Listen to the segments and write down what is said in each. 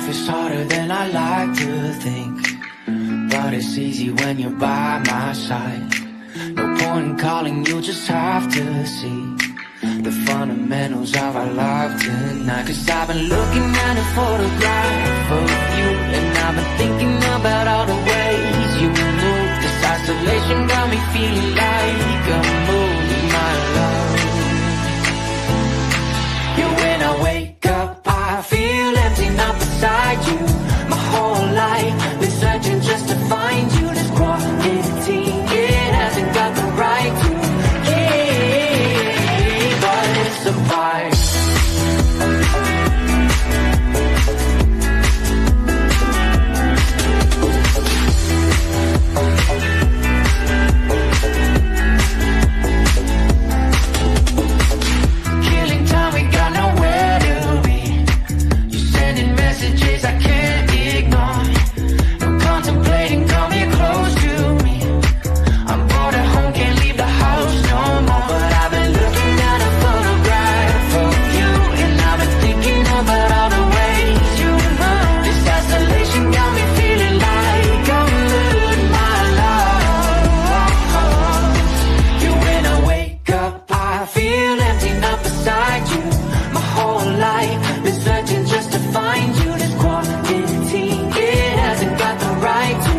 life is harder than I like to think, but it's easy when you're by my side. No point in calling, you just have to see the fundamentals of our life tonight. Cause I've been looking at a photograph of you, and I've been thinking about all the ways you move. This isolation got me feeling like I'm moving my love. Yeah, when I wake up, I feel empty, not beside you. My whole life been searching just to find you. This quality, it hasn't got the right to keep us apart. Killing time, we got nowhere to be. You're sending messages I can't ignore. I'm contemplating, come here close to me. I'm bored at home, can't leave the house no more. But I've been looking at a photograph of you, and I've been thinking about all the ways you move. This isolation got me feeling like I'm losing my love. Yeah, when I wake up, I feel empty, not beside you. My whole life been searching just to find you. This quality, it hasn't got the right to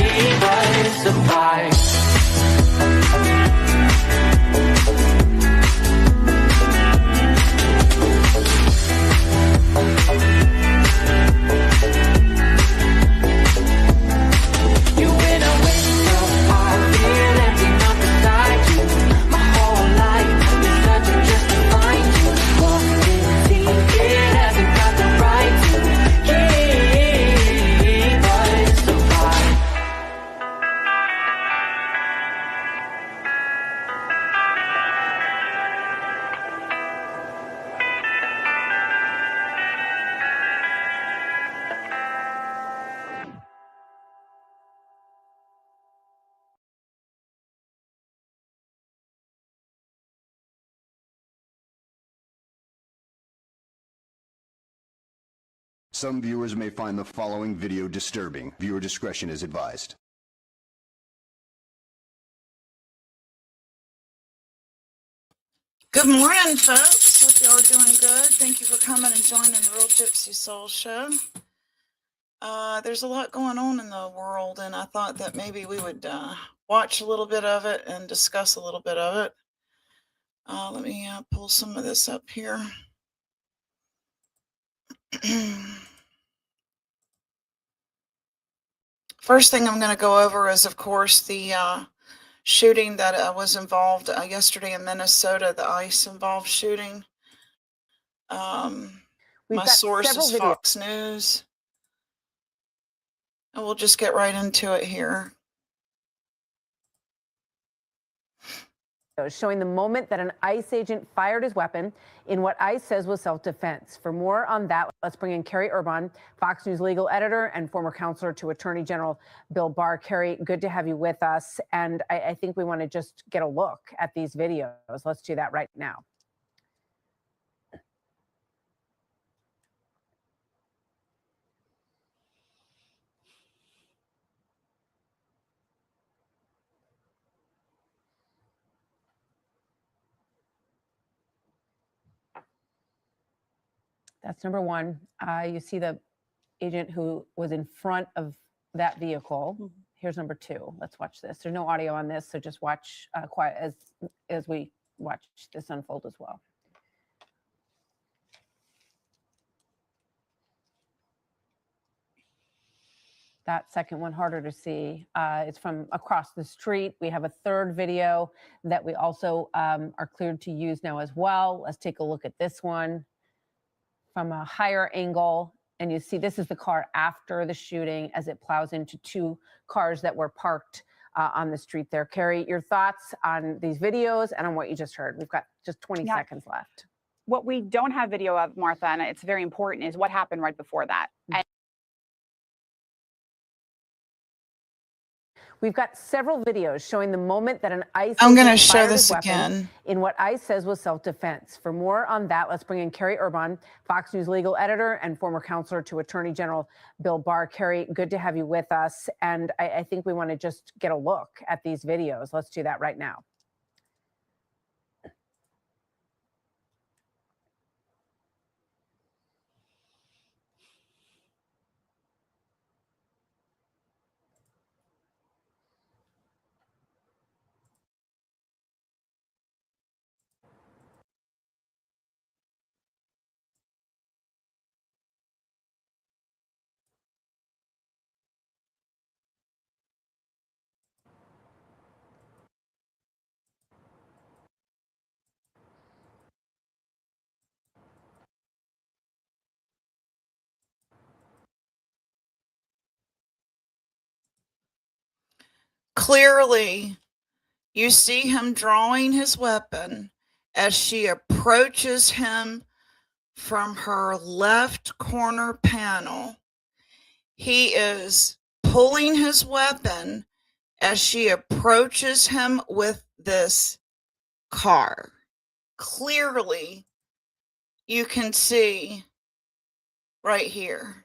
keep us apart. You, when I wake up, I feel empty, not beside you. My whole life been searching just to find you. Quality, it hasn't got the right to keep us apart. Some viewers may find the following video disturbing. Viewer discretion is advised. Good morning, folks. Hope y'all are doing good. Thank you for coming and joining the Real Gypsy Soul Show. There's a lot going on in the world, and I thought that maybe we would watch a little bit of it and discuss a little bit of it. Let me pull some of this up here. First thing I'm going to go over is, of course, the shooting that was involved yesterday in Minnesota, the ICE-involved shooting. My source is Fox News. And we'll just get right into it here. Showing the moment that an ICE agent fired his weapon in what ICE says was self-defense. For more on that, let's bring in Carrie Urban, Fox News legal editor and former counselor to Attorney General Bill Barr. Carrie, good to have you with us. And I think we want to just get a look at these videos. Let's do that right now. That's number one. You see the agent who was in front of that vehicle. Mm-hmm. Here's number two. Let's watch this. There's no audio on this, so just watch quiet as we watch this unfold as well. That second one harder to see. It's from across the street. We have a third video that we also are cleared to use now as well. Let's take a look at this one from a higher angle. And you see this is the car after the shooting as it plows into two cars that were parked on the street there. Carrie, your thoughts on these videos and on what you just heard? We've got just 20 seconds left. What we don't have video of, Martha, and it's very important, is what happened right before that. And We've got several videos showing the moment that an ICE I'm going to agent show fired a this weapon again. in what ICE says was self-defense. For more on that, let's bring in Carrie Urban, Fox News legal editor and former counselor to Attorney General Bill Barr. Carrie, good to have you with us. And I think we want to just get a look at these videos. Let's do that right now. Clearly, you see him drawing his weapon as she approaches him from her left corner panel. He is pulling his weapon as she approaches him with this car. Clearly, you can see right here.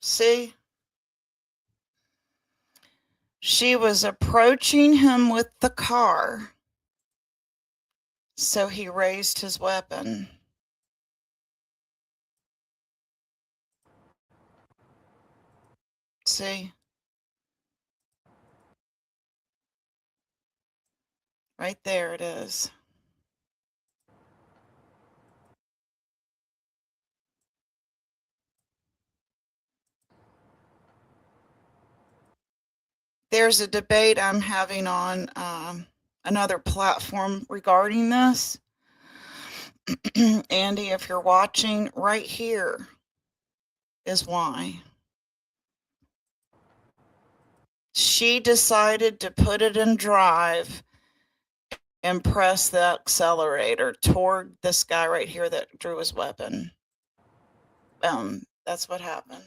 See? She was approaching him with the car, so he raised his weapon. See? Right there it is. There's a debate I'm having on another platform regarding this. Andy, if you're watching, right here is why. She decided to put it in drive and press the accelerator toward this guy right here that drew his weapon. That's what happened.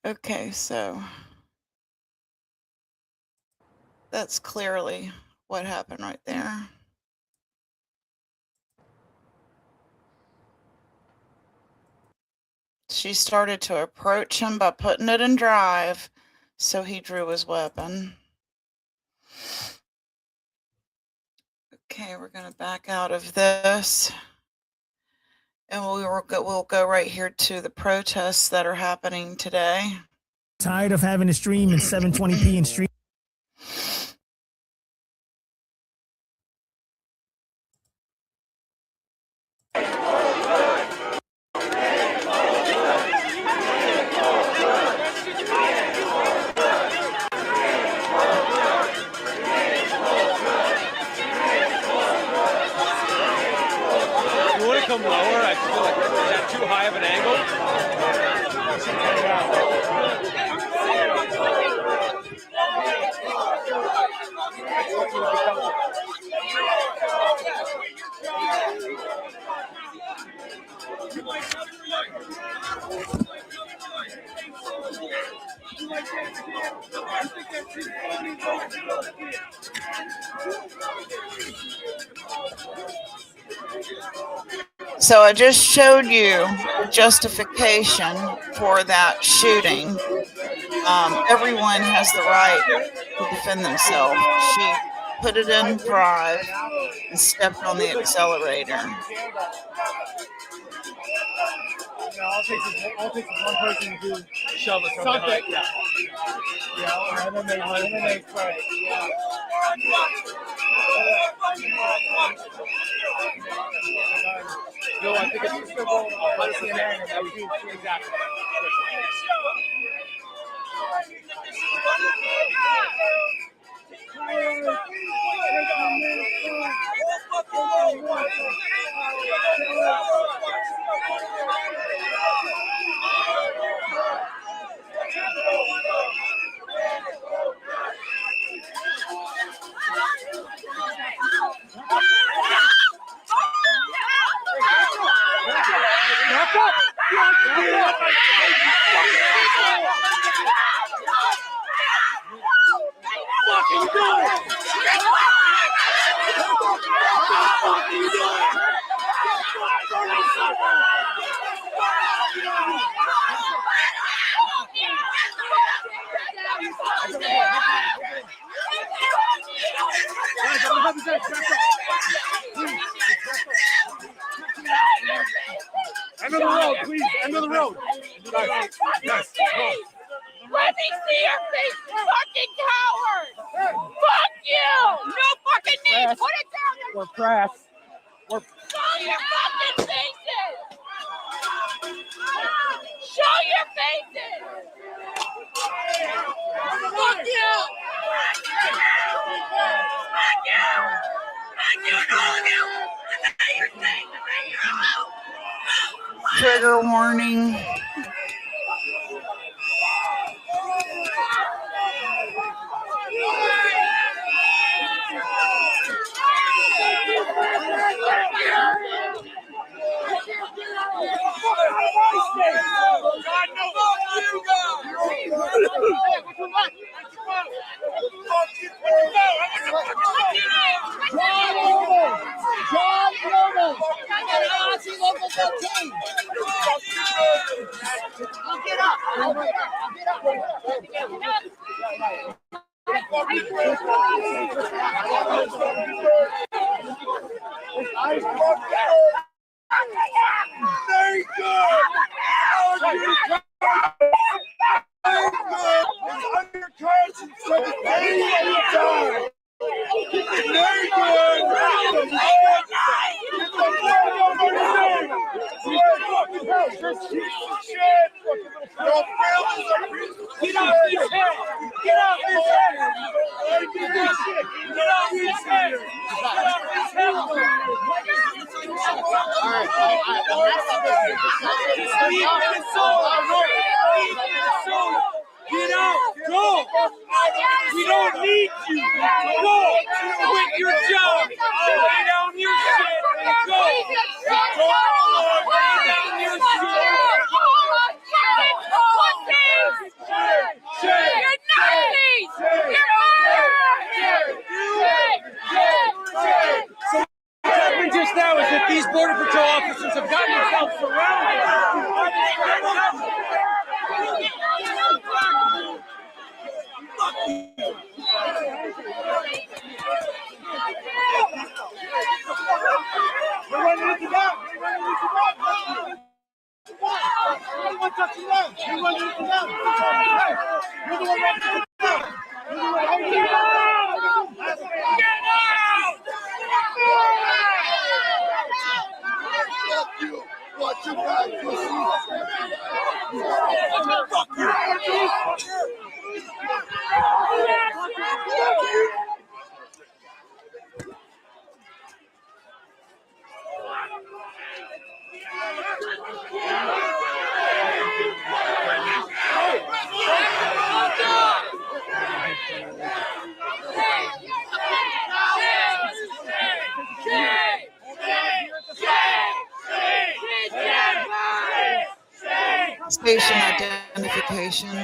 Okay, so that's clearly what happened right there. She started to approach him by putting it in drive, so he drew his weapon. Okay, we're going to back out of this. And we'll go right here to the protests that are happening today. Tired of having to stream in 720p and stream. Come lower. I feel like is that too high of an angle? So I just showed you justification for that shooting. Everyone has the right to defend themselves. She put it in drive and stepped on the accelerator. I'll take one person to do shove or something. Yeah, and then they fight. Yeah. No, I think it's just about 100%. That would be exactly. End of the road, please. End of the road. Yes. Let me see your face, you fucking coward! Fuck you! No fucking need! Put it down! We're press. Show your fucking faces! Show your faces! Fuck you! Fuck you! Fuck you, all of you! You're saying Trigger warning. Very good. Very good. Get off his head! Get off his head! Get off his head! Get out! Go! We don't need you! Go! Quit your job! Lay down your shit and go! Go on! Lay down your shit! What happened just now is that these Border Patrol officers have gotten themselves surrounded. We're running into them. Everyone touching them. You're running into them. You're the one running into them. You're the one running into them. Get out! Fuck you. What you got, pussy? Fuck you. Station identification.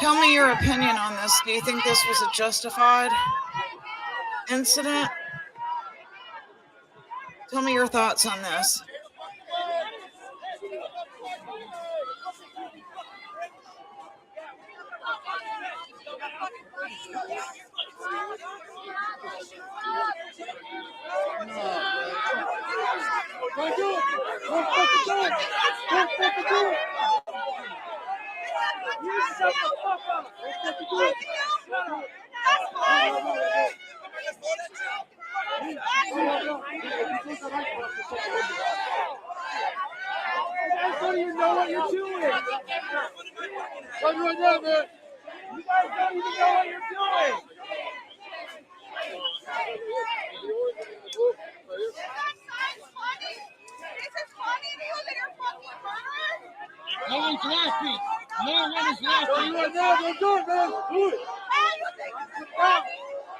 Tell me your opinion on this. Do you think this was a justified incident? Tell me your thoughts on this. Don't do it. Don't fucking do it. Don't fucking do it. You shut the fuck up. Don't fucking do it. You guys don't even know what you're doing. Run right now, man. You guys don't even know what you're doing. No one's laughing. No one is laughing. Right now, don't do it, man. Do it.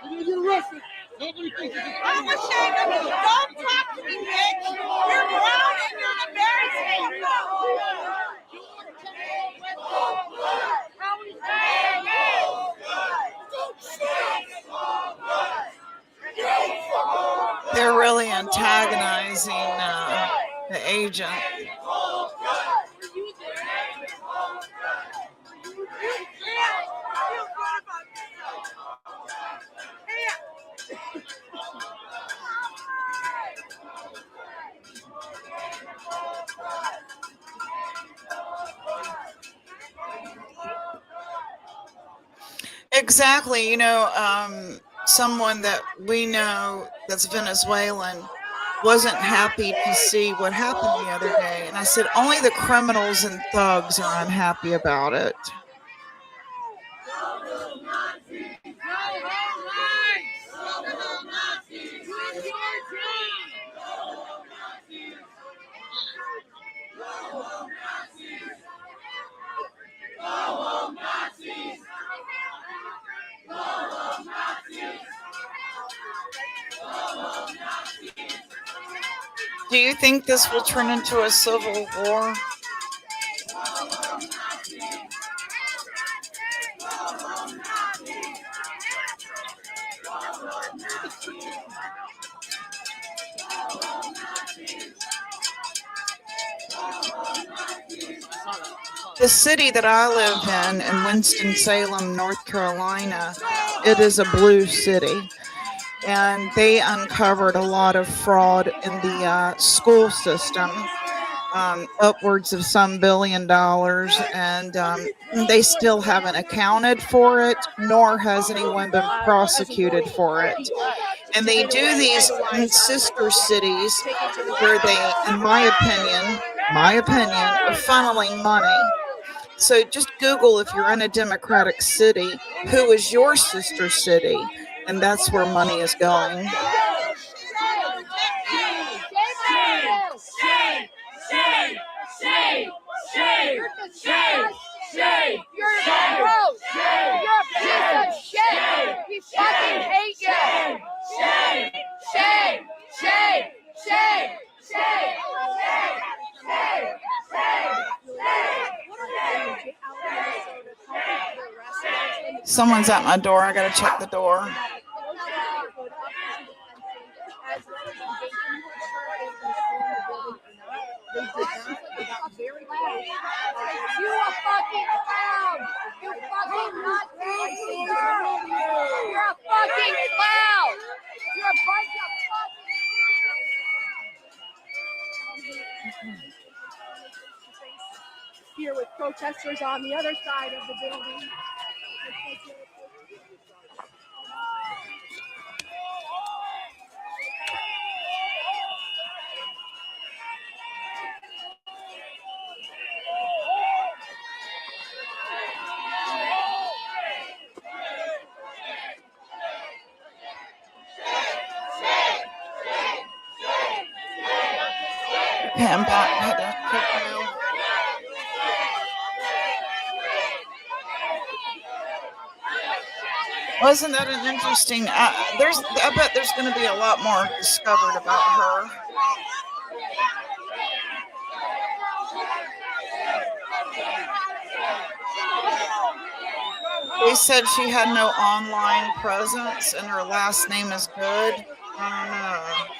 You're gonna get arrested. Nobody thinks it's I'm ashamed of you. Don't talk to me, bitch. You're grown and you're an embarrassment. They're really antagonizing the agent. Exactly. You know, someone that we know that's Venezuelan wasn't happy to see what happened the other day. And I said, only the criminals and thugs are unhappy about it. Do you think this will turn into a civil war? The city that I live in Winston-Salem, North Carolina, it is a blue city. And they uncovered a lot of fraud in the school system, upwards of some $1 billion, and they still haven't accounted for it, nor has anyone been prosecuted for it. And they do these in sister cities where they, in my opinion, are funneling money. So just Google, if you're in a Democratic city, who is your sister city? And that's where money is going. Shame! You're gross! You're a piece of shit! We fucking hate you! Shame! Shame! Shame! Shame! Shame! Someone's at my door. I gotta check the door. You a fucking clown! You fucking Nazi! You're a fucking clown! You're a bunch of fucking... Here with protesters on the other side of the building. Okay, I'm back. I had to click now. Wasn't that an interesting? I bet there's going to be a lot more discovered about her. They said she had no online presence and her last name is Good. I don't know.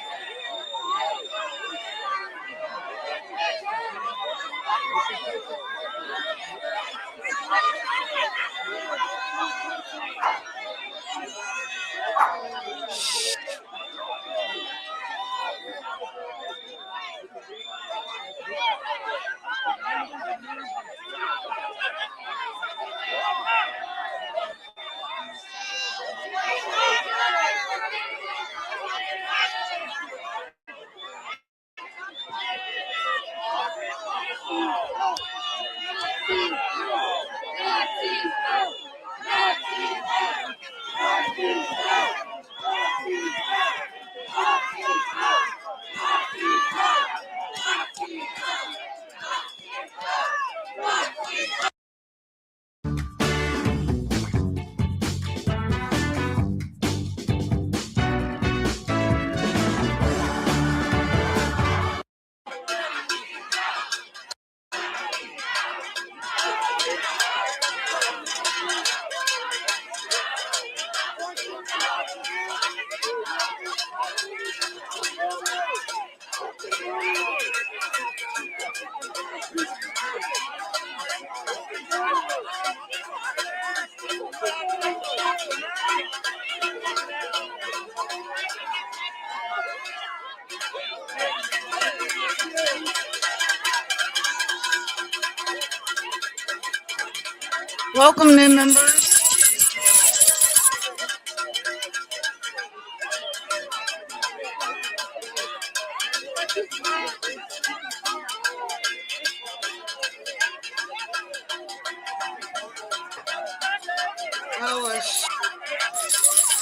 Welcome, new members.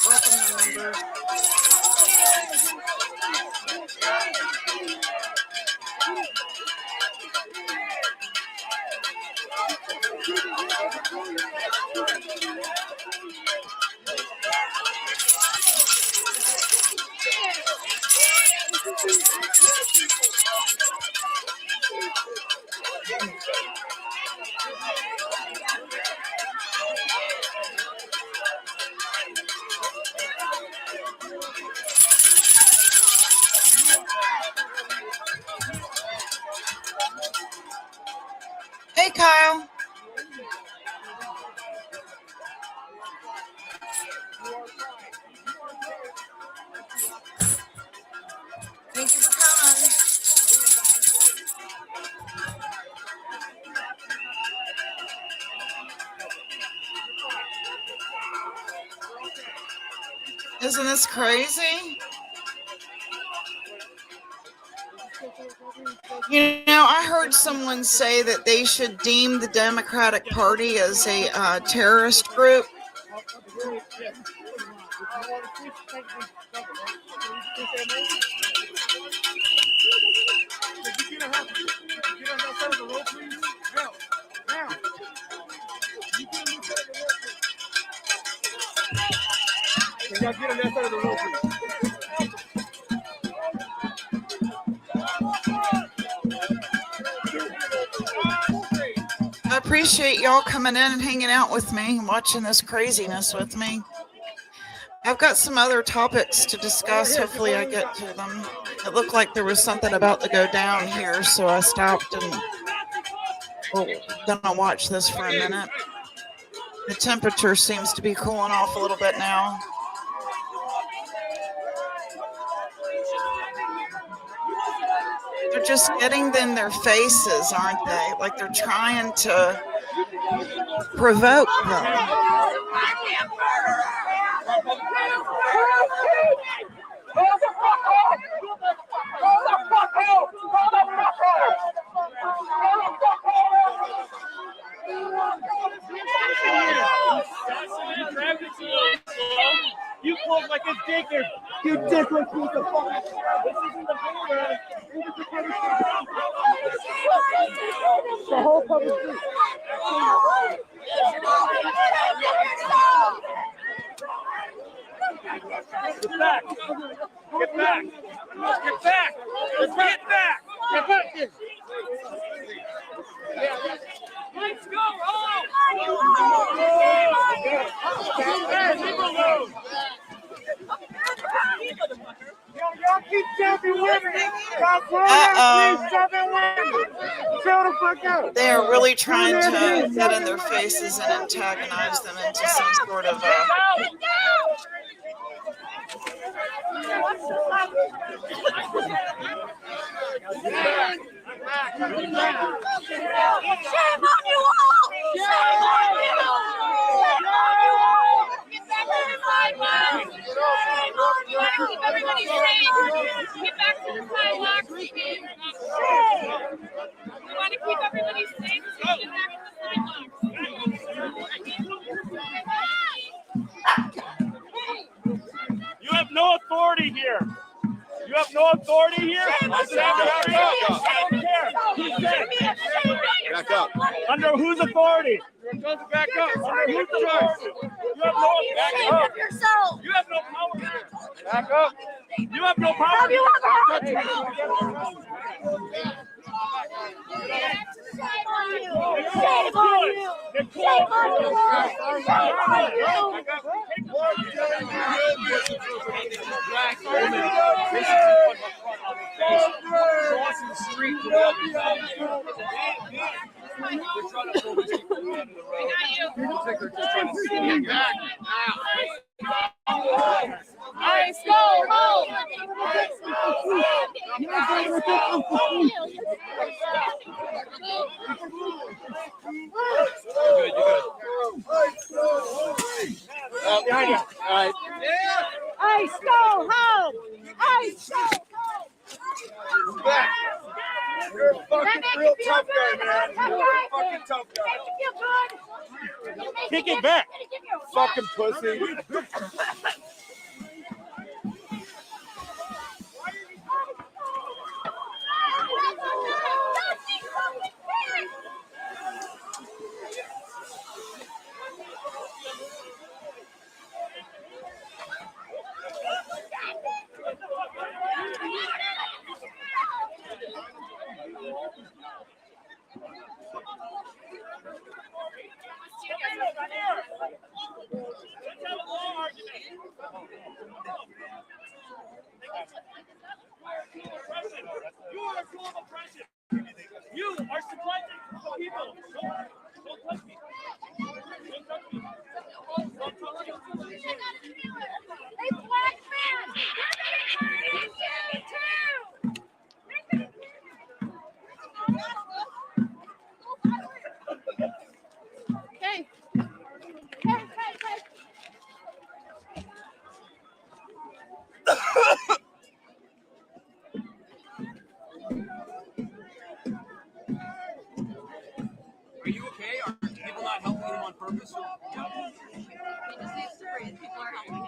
Welcome, new members. Hey, Kyle. Thank you for coming. Isn't this crazy? You know, I heard someone say that they should deem the Democratic Party as a terrorist group. I appreciate y'all coming in and hanging out with me and watching this craziness with me. I've got some other topics to discuss. Hopefully I get to them. It looked like there was something about to go down here, so I stopped and gonna watch this for a minute. The temperature seems to be cooling off a little bit now. They're just getting in their faces, aren't they? Like they're trying to provoke them. You look like a dicker. You dick like who's the fuck? This isn't the playground. The whole public street. Get back. Get back. Get back. Get back. Get back. Let's go home. Y'all keep jumping with me. Uh-oh. Jumping with me. Chill the fuck out. They are really trying to get in their faces and antagonize them into some sort of Shame on you all! Shame on you! Shame on you all! Get back to the sidewalk! Shame on you! Want to keep everybody safe? Get back to the sidewalk! Shame! We want to keep everybody safe, so get back to the sidewalk. You have no authority here. You have no authority here. Back up. Under whose authority? Back up. Under whose authority? You have no authority. Yourself! You have no power here. Back up. You have no power. Have you ever Here. Shame on you! Shame on you! Shame on you! Shame on you! Crossing the street. They're trying to pull these people out of the road. I think they're just trying to steal you back. Ice, go home! You're good. Behind you. All right. Ice, go home! Ice, go home! You're a fucking real tough guy, man. You're a fucking tough guy. Kick it back. Fucking pussy. You are a tool of oppression. You are supplanting people. Don't touch me. Don't touch me. Don't touch me. Hey, black man! You're getting too! Okay. Hey. Are you okay? Are people not helping him on purpose? He just needs to breathe. People are helping him.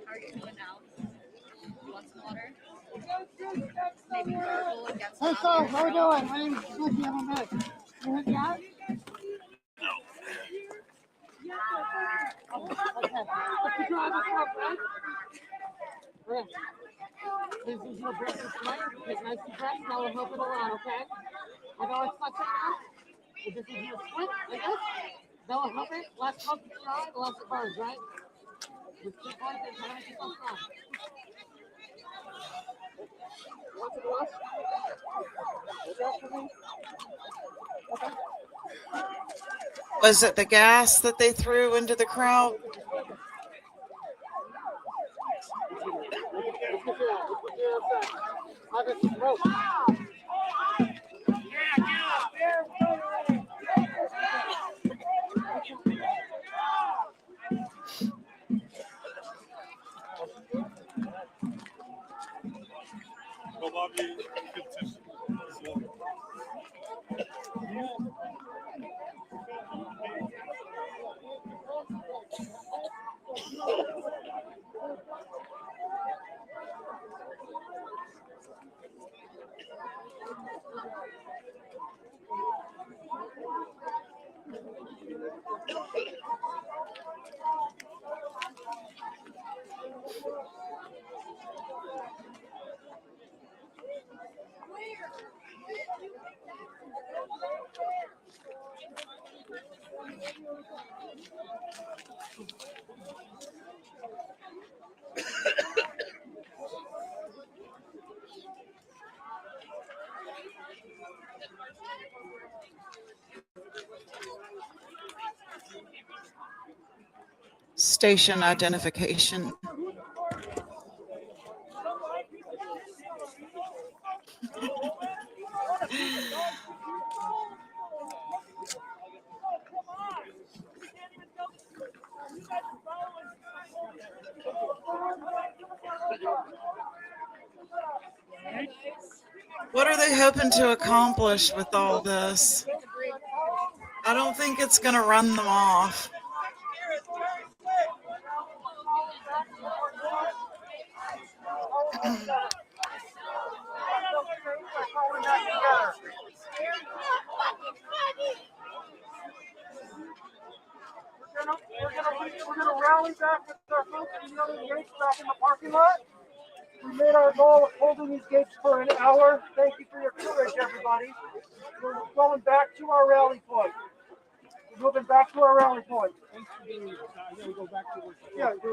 How are you feeling now? You want some water? Maybe verbal against Hey, so how we doing? My name's Slicky. I'm a medic. You hit me out? Okay. What's the drive? Right? Okay. This is your breath and sweat. Take nice deep breaths. Now we'll help it around, okay? I know it's not now. If this is your sweat, like this, that will help it. Less pump the eye, the less it burns, right? Just keep like this. How to make yourself strong. What's it less? Okay. Was it the gas that they threw into the crowd? Station identification. What are they hoping to accomplish with all this? I don't think it's going to run them off. We're gonna rally back with our folks and the other gates back in the parking lot. We made our goal of holding these gates for an hour. Thank you for your courage, everybody. We're going back to our rally point. We're moving back to our rally point. Yeah, do what you do.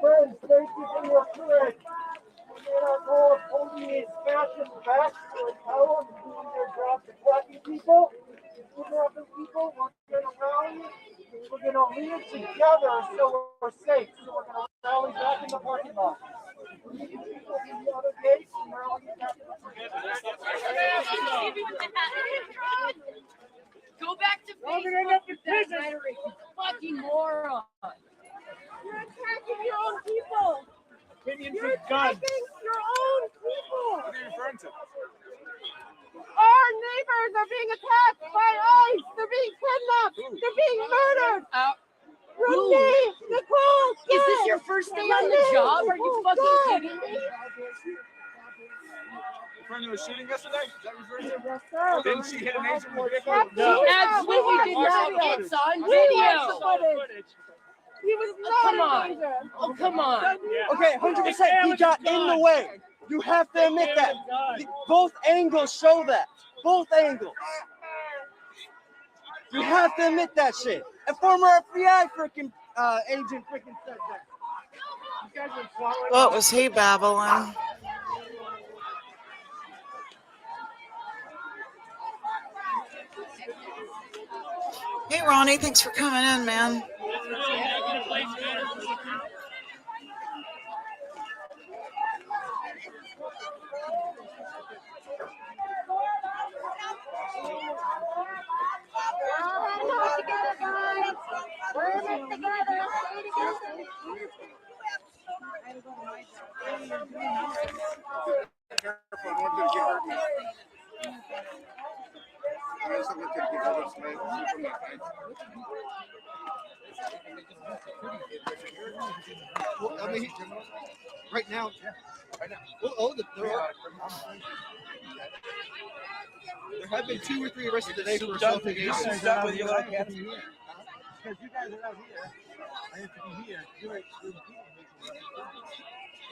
Friends, thank you for your courage. We made our goal of holding these fascists back for an hour, doing their job protecting people. Kidnapping people, we're going to rally, we're going to lead together so we're safe. So we're going to rally back in the parking lot. We're leading people to the other gates and rally back in the parking lot. Go back to Facebook. Fucking moron. You're attacking your own people. You're attacking your own people. What are you referring to? Our neighbors are being attacked by ICE. They're being kidnapped. They're being murdered. Rosie, Nicole, Is this your first day on the job? Are you fucking kidding me? Referring to a shooting yesterday? Is that referring to? Yes, sir. Didn't she hit an agent with a vehicle? No. She absolutely did not. It's on video. He was not Come on. an agent. Oh, come on. Okay, 100%. He got in the way. You have to admit that. Both angles show that. Both angles. You have to admit that shit. A former FBI freaking agent freaking said that. You guys are swallowing. What was he babbling? Hey, Ronnie, thanks for coming in, man. Well, I mean, right now, right now. Well, there have been 2 or 3 arrested today for assaulting Is agents. that with you like that? Because you guys are out here, I have to be here.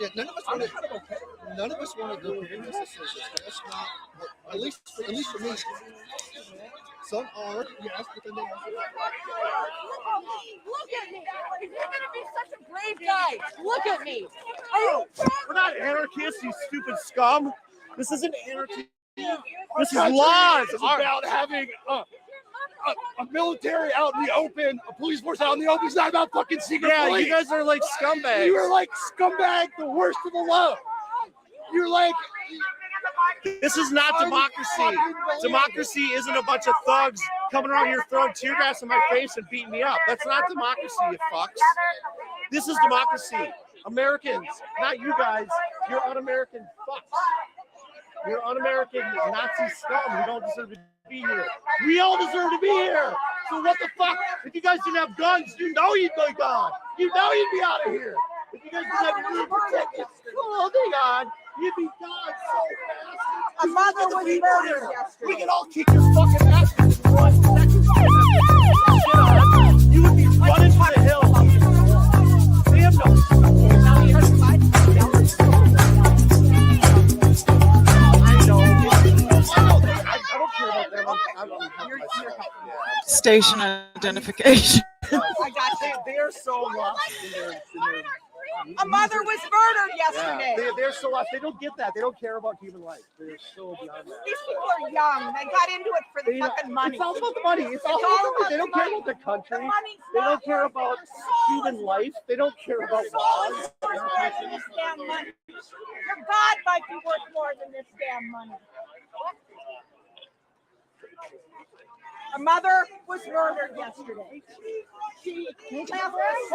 Yeah, none of us want to go in this association. That's not what, at least for me. Some are, yes, but then they Look at me. If you're gonna be such a brave guy, look at me. Are you we're not anarchists, you stupid scum. This isn't anarchy. This is laws. It's about having a military out in the open, a police force out in the open. It's not about fucking secret police. You guys are like scumbags. You are like scumbag, the worst of the low. You're like, this is not democracy. Democracy isn't a bunch of thugs coming around here throwing tear gas in my face and beating me up. That's not democracy, you fucks. This is democracy. Americans, not you guys. You're un-American fucks. You're un-American Nazi scum who don't deserve to be here. We all deserve to be here. So what the fuck? If you guys didn't have guns, you know you'd be gone. You know you'd be out of here. If you guys didn't have your tickets, holding on, you'd be gone so fast. A mother was murdered yesterday. We can all kick your fucking ass in 1 second. You would be running for the hills. They have no. Station identification. I got they are so lost in their A mother was murdered yesterday. They're so lost. They don't get that. They don't care about human life. They're so beyond that. These people are young. They got into it for the fucking money. It's all about the money. It's all about they don't care about the country. They don't care about human life. They don't care about laws. More than this damn money. Your God might be worth more than this damn money. A mother was murdered yesterday. She left a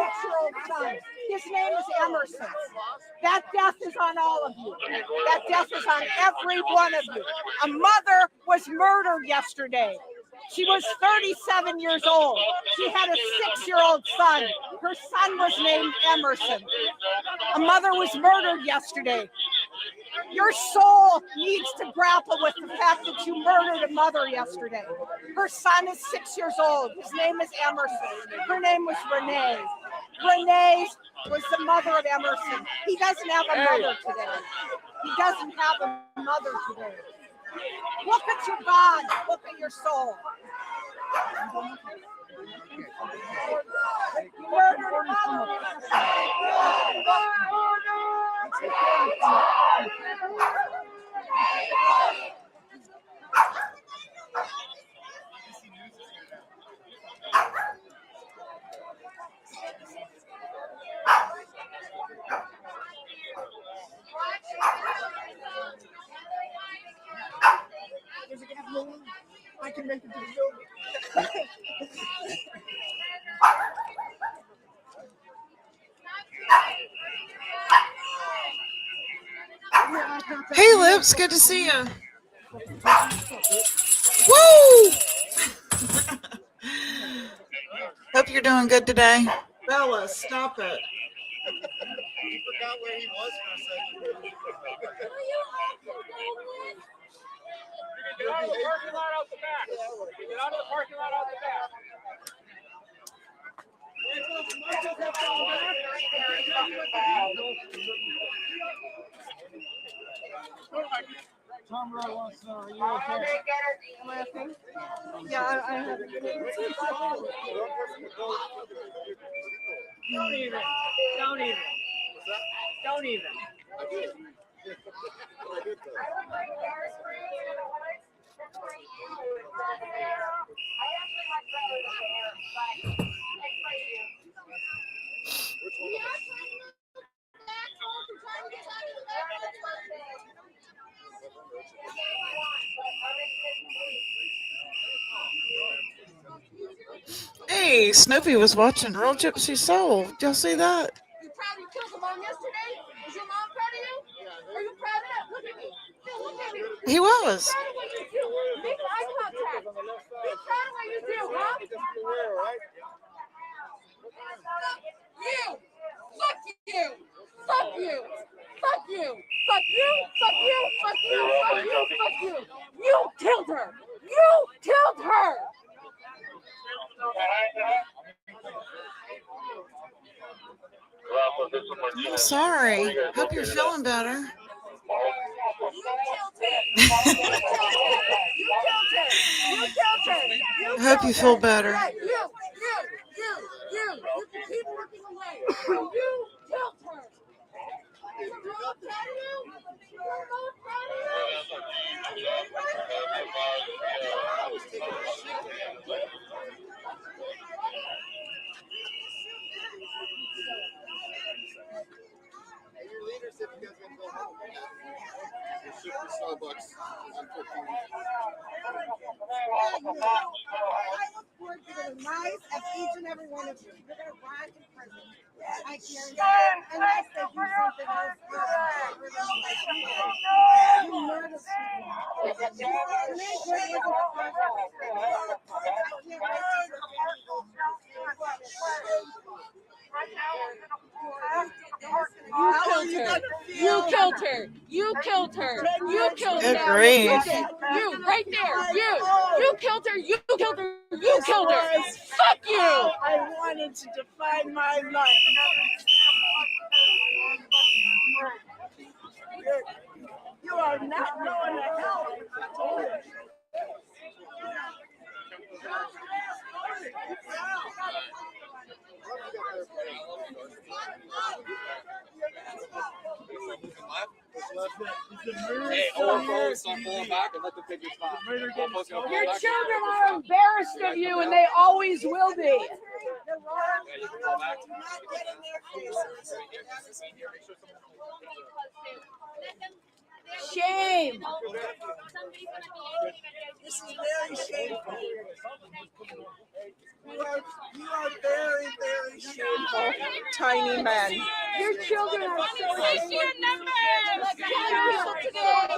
6-year-old son. His name is Emerson. That death is on all of you. That death is on every one of you. A mother was murdered yesterday. She was 37 years old. She had a 6-year-old son. Her son was named Emerson. A mother was murdered yesterday. Your soul needs to grapple with the fact that you murdered a mother yesterday. Her son is 6 years old. His name is Emerson. Her name was Renee. Renee was the mother of Emerson. He doesn't have a mother today. He doesn't have a mother today. Look at your God. Look at your soul. You murdered a mother. Is it gonna have moon? I can make it to the building. Hey, Lips, good to see you. Woo! Hope you're doing good today. Bella, stop it. He forgot where he was for a second. Get out of the parking lot out the back. Get out of the parking lot out the back. Tom Roy wants to know, are you okay? Yeah, I have it. Don't even. Don't even. Don't even. Hey, Snoopy was watching Real Gypsy Soul. Did y'all see that? You proud you killed your mom yesterday? Is your mom proud of you? Are you proud of that? Look at me. Phil, look at me. He was. Proud of what you do. Make eye contact. Be proud of what you do, huh? You. Fuck you. Fuck you. Fuck you. Fuck you. Fuck you. Fuck you. Fuck you. Fuck you. You killed her. You killed her. I'm sorry. Hope you're feeling better. I hope you feel better. You can keep working away. You killed her. Is your mom proud of you? Is your mom proud of Your leader said you guys gonna go home. You should be Starbucks. I look forward to getting knives at each and every one of you. You're gonna rot in prison. I guarantee it. Unless they do something else. You murder people. Renee Gray isn't the first one. I can't wait You killed her. You killed her. You killed her. Good grief. You right there. You killed her. You killed her. You killed her. Fuck you. I wanted to define my life. You are not going to hell. I told you. Hey, all phones start pulling back and let the figure stop. Your children are embarrassed of you, and they always will be. Shame. This is very shameful. You are very, very shameful, tiny men. Your children are so Release your numbers. Let's count people today.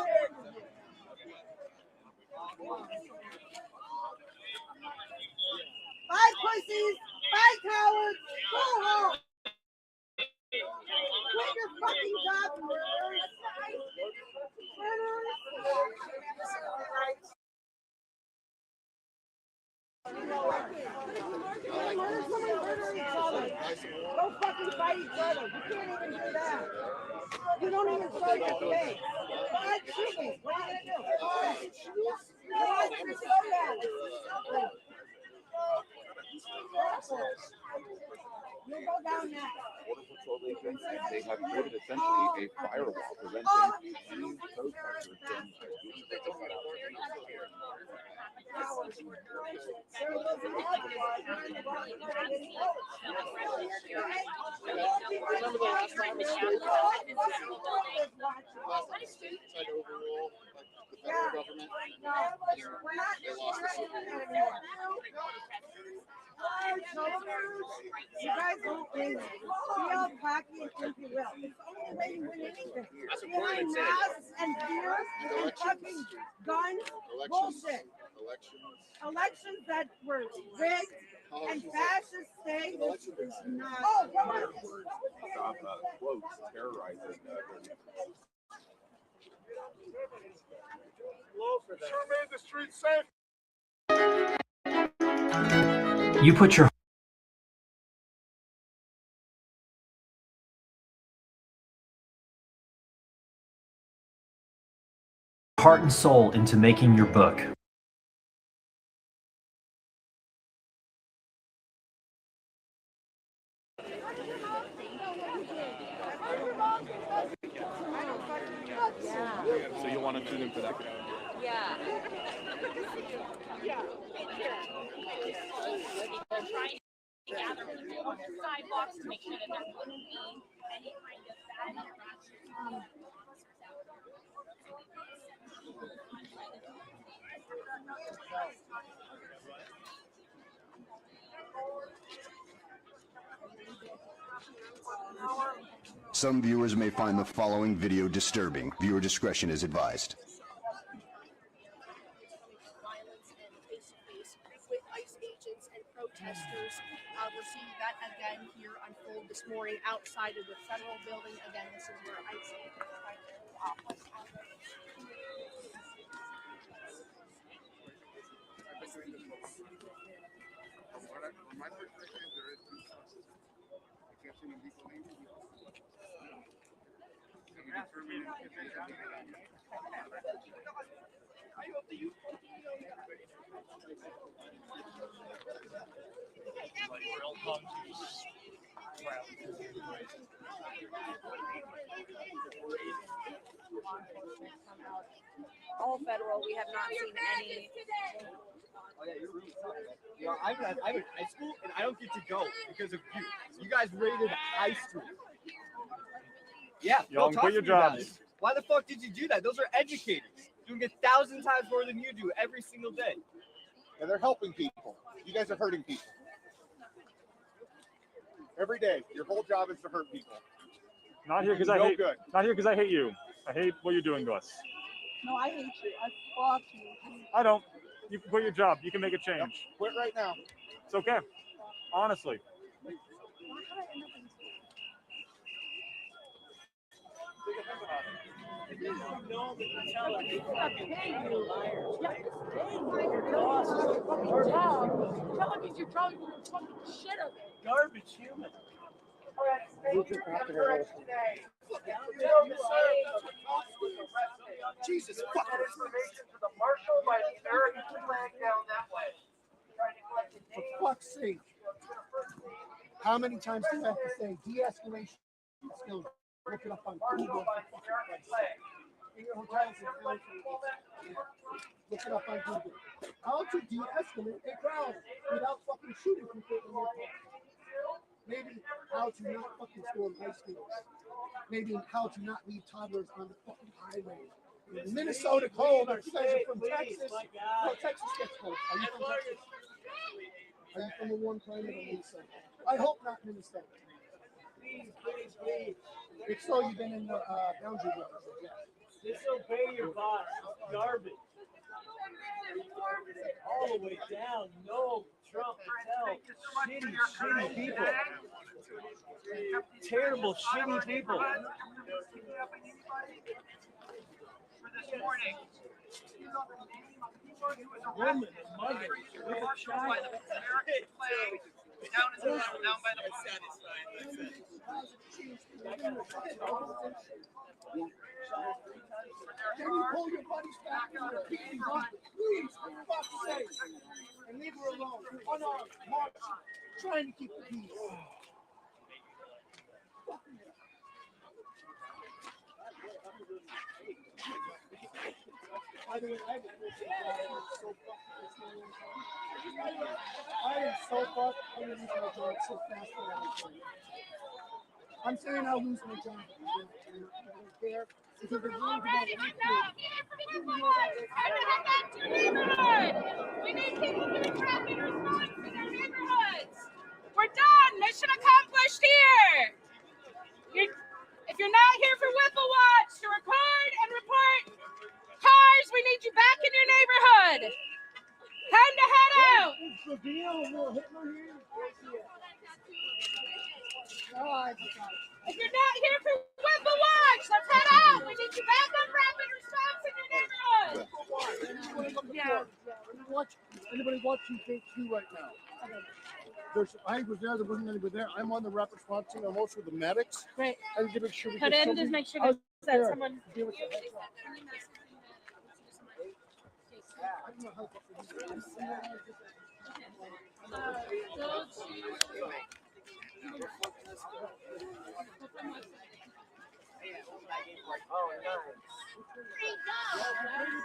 Bye, pussies. Bye, cowards. Go home. Quit your fucking job, murderers. Go fucking fight each other. You can't even do that. You don't even show your face. Go ahead, shoot me. What are you gonna do? Go ahead. Go ahead, show that. You'll go down next. Border Patrol agents, and they have created essentially a firewall preventing any protesters from Remember the last time we tried to overrule the federal government? We're not They lost the civil war. You guys don't win. Be all cocky and think you will. It's the only way you win anything. That's what Behind Portland said. masks and beers and fucking guns, bullshit. Elections that were rigged and fascist states. Oh, come on. stop quotes terrorizing Sure made the streets safe. You put your heart and soul into making your book. So you want to tune in for that? Yeah. Trying to gather people on the sidewalks to make sure that there wouldn't be any kind of bad interaction. Some viewers may find the following video disturbing. Viewer discretion is advised. Violence and face-to-face with ICE agents and protesters. We're seeing that again here unfold this morning outside of the federal building. Again, this is where ICE agents find their office. All federal. We have not seen any. Oh yeah, you're really tough. You know, I'm at high school and I don't get to go because of you. You guys raided high school. Yeah, Young, talk quit to your me about jobs. it. Why the fuck did you do that? Those are educators doing 1,000 times more than you do every single day. And they're helping people. You guys are hurting people. Every day, your whole job is to hurt people. Not here because I hate. Not here because I hate you. I hate what you're doing to us. No, I hate you. I fuck you. I don't. You can quit your job. You can make a change. Yep. Quit right now. It's okay. Honestly. Garbage human. Jesus fucking Information to the marshal by the American flag down that way. For fuck's sake. How many times do I have to say de-escalation skills Look it up on Google. In your hotels and look it up on Google. How to de-escalate a crowd without fucking shooting people in your car. Maybe how to not fucking storm high schools. Maybe how to not leave toddlers on the fucking highway. Minnesota cold. You guys are from Texas. No, Texas gets cold. Are you from Texas? Are you from a warm climate or Minnesota? I hope not Minnesota. Please. If so, you've been in the boundary waters. Disobey your boss. Garbage. All the way down. No Trump help. Shitty people. Terrible, shitty people. Women, mothers, with a child. Down by the Can you pull your buddies back out of beating up? Please, for fuck's sake. And leave her alone. Unarmed, marching, trying to keep the peace. By the way, I am so fucked. I'm going to lose my job so fast that I'm saying I'll lose my job. I don't care. Because it's really about We need people doing rapid response in their neighborhoods. We're done. Mission accomplished here. If you're not here for Whipple Watch to record and report cars, we need you back in your neighborhood. Time to head out. If you're not here for Whipple Watch, let's head out. We need you back on rapid response in your neighborhood. Anybody watching Take 2 right now? I was there, there wasn't anybody there. I'm on the rapid response team. I'm also with the medics. Great. I need to make sure we Put get in, just make sure that someone. Oh, nice.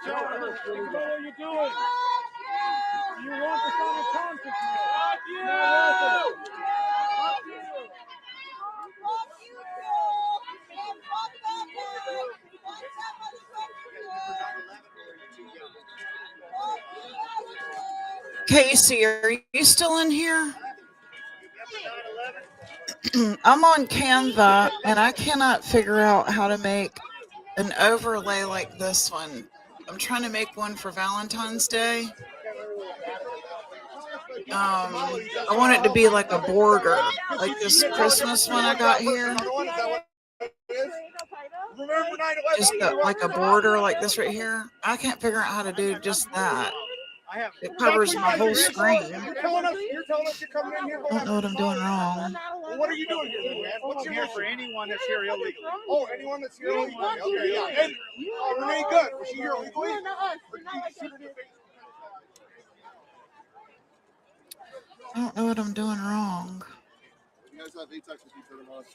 What are you doing? You want to sign a contract? Fuck you! Casey, are you still in here? I'm on Canva and I cannot figure out how to make an overlay like this one. I'm trying to make one for Valentine's Day. I want it to be like a border, like this Christmas one I got here. Just like a border like this right here. I can't figure out how to do just that. It covers my whole screen. You're telling us you're coming in here. I don't know what I'm doing wrong. Well, what are you doing here, man? What's your for anyone that's here illegally? Oh, anyone that's here illegally. Okay, yeah. And Renee, good. Was she here illegally? No, not us. I don't know what I'm doing wrong. You guys have ATEX with each other, Moss.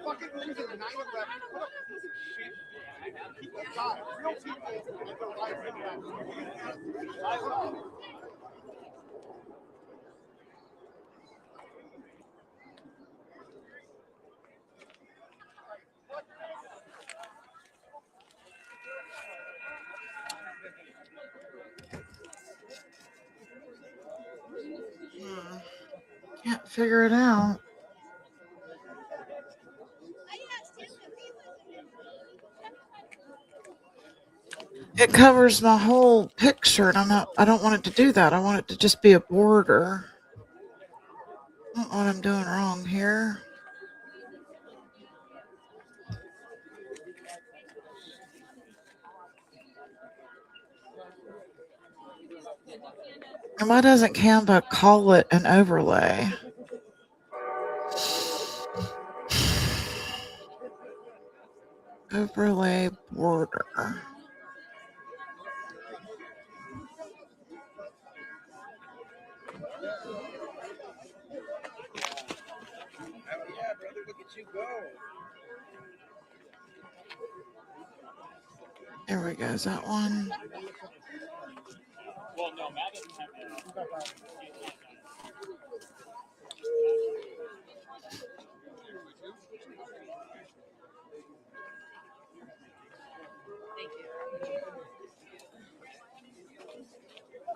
Fucking losing 9/11. What a piece of shit. People die. Real people live their life in that. Can't figure it out. It covers my whole picture, and I don't want it to do that. I want it to just be a border. I don't know what I'm doing wrong here. And why doesn't Canva call it an overlay? Overlay border. There we go. Is that one? Well, no, Matt doesn't have that.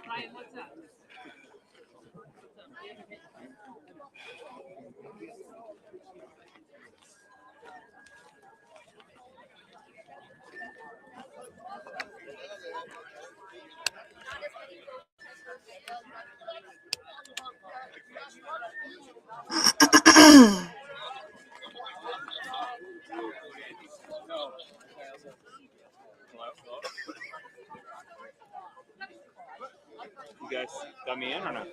Ryan, what's up? You guys got me in or not?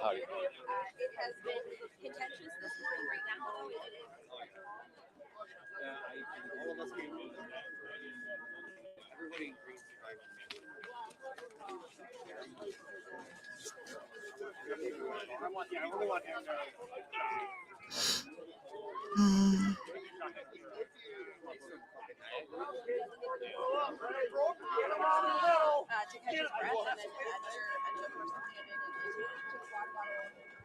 Howdy. It has been contentious this morning. Right now, though, it is. Everybody Hmm. To catch his breath and then another person came in and took water bottle.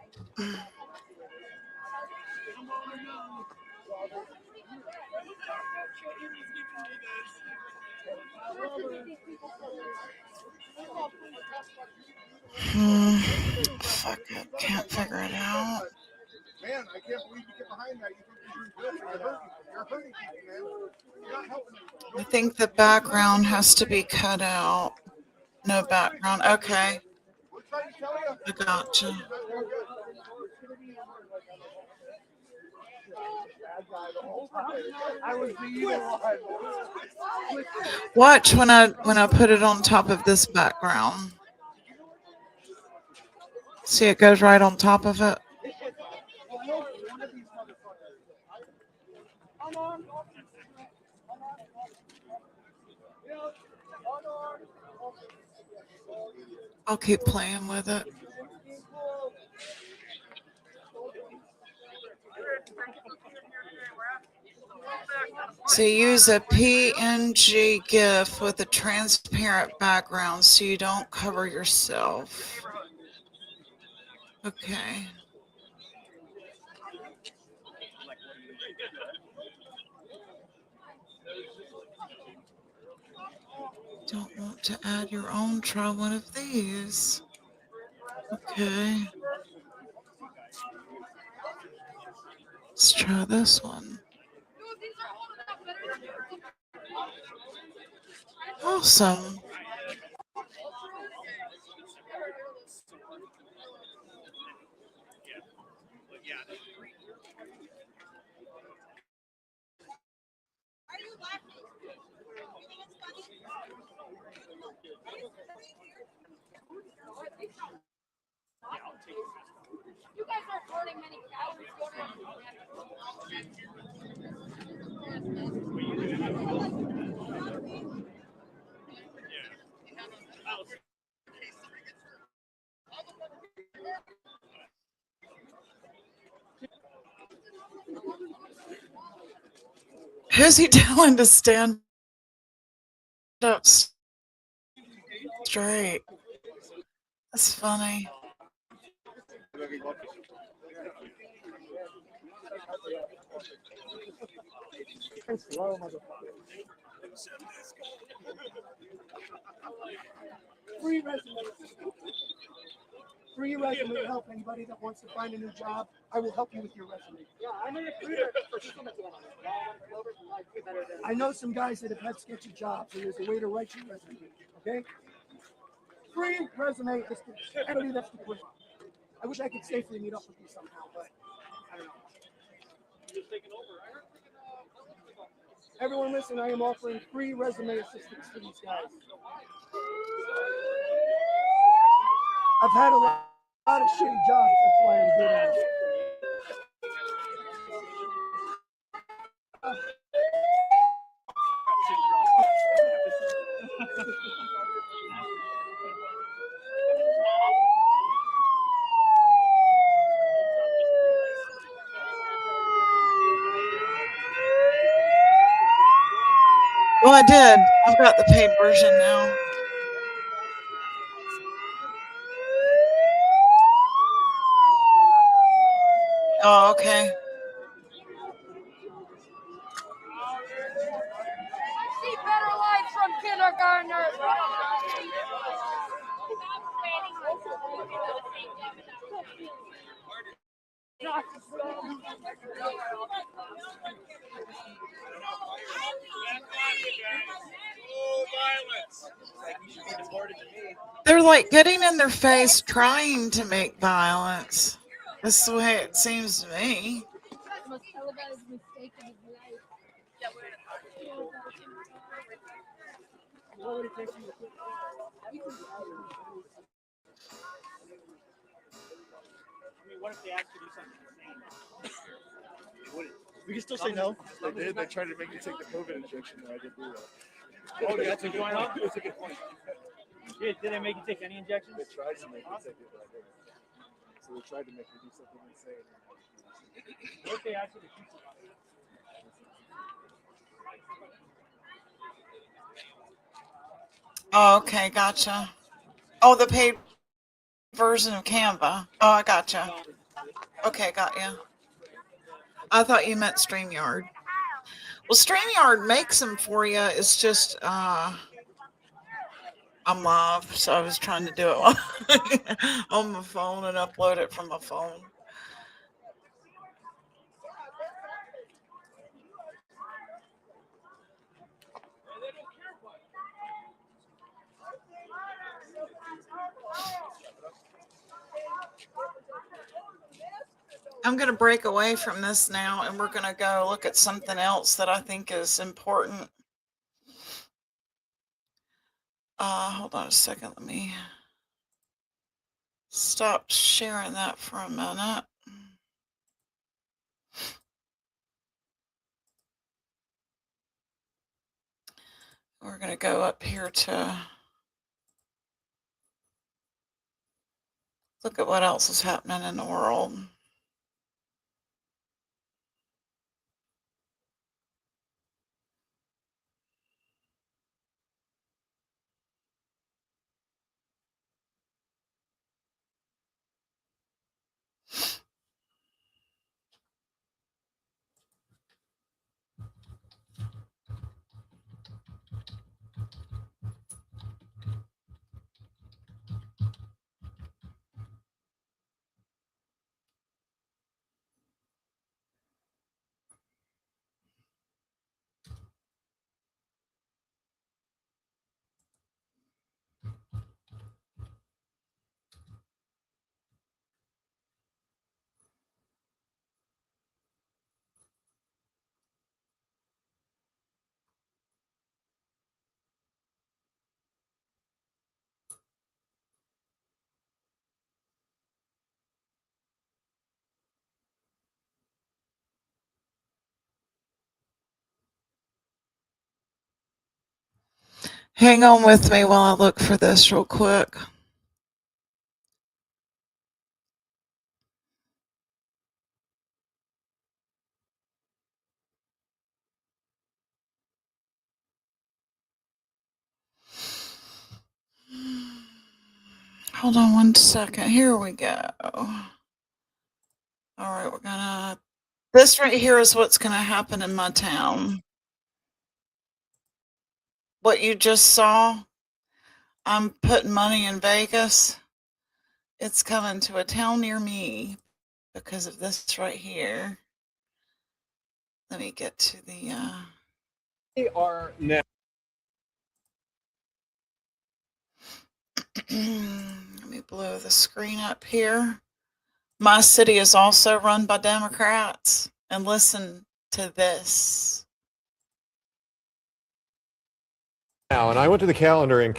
Fuck it. Can't figure it out. Man, I can't believe you get behind that. You think you're doing good. You're hurting people, man. You're not helping them. I think the background has to be cut out. No background. Okay. I gotcha. I was the evil one. Watch when I put it on top of this background. See, it goes right on top of it. I'll keep playing with it. So use a PNG GIF with a transparent background so you don't cover yourself. Okay. Don't want to add your own. Try one of these. Okay. Let's try this one. Awesome. You guys aren't burning many calories. Who's he telling to stand up straight? That's funny. Free resume. Free resume to help anybody that wants to find a new job. I will help you with your resume. Yeah, I'm a recruiter for I know some guys that have had sketchy jobs, and there's a way to write your resume. Okay? Free resume assistance. Everybody that's the free. I wish I could safely meet up with you somehow, but I don't know. Everyone listen, I am offering free resume assistance to these guys. I've had a lot of shitty jobs, that's why I'm good at it. I did. I've got the paid version now. Oh, okay. See better life from kindergartners. They're like getting in their face, trying to make violence. That's the way it seems to me. What if they ask you to do something insane? We can still say no. They did. They tried to make me take the COVID injection, and I didn't do that. Oh, yeah, that's a good point. That's a good point. Did they make you take any injections? They tried to make me take it, but I didn't. So they tried to make me do something insane. What if they ask you to do something? Oh, okay, gotcha. Oh, the paid version of Canva. Oh, I gotcha. Okay, got you. I thought you meant StreamYard. Well, StreamYard makes them for you. It's just I'm live, so I was trying to do it on my phone and upload it from my phone. I'm going to break away from this now, and we're going to go look at something else that I think is important. Hold on a second. Let me stop sharing that for a minute. We're going to go up here to look at what else is happening in the world. Hang on with me while I look for this real quick. Hold on one second. Here we go. All right, this right here is what's gonna happen in my town. What you just saw, I'm putting money in Vegas. It's coming to a town near me because of this right here. Let me get to the They are now. let me blow the screen up here. My city is also run by Democrats. And listen to this. Now, and I went to the calendar and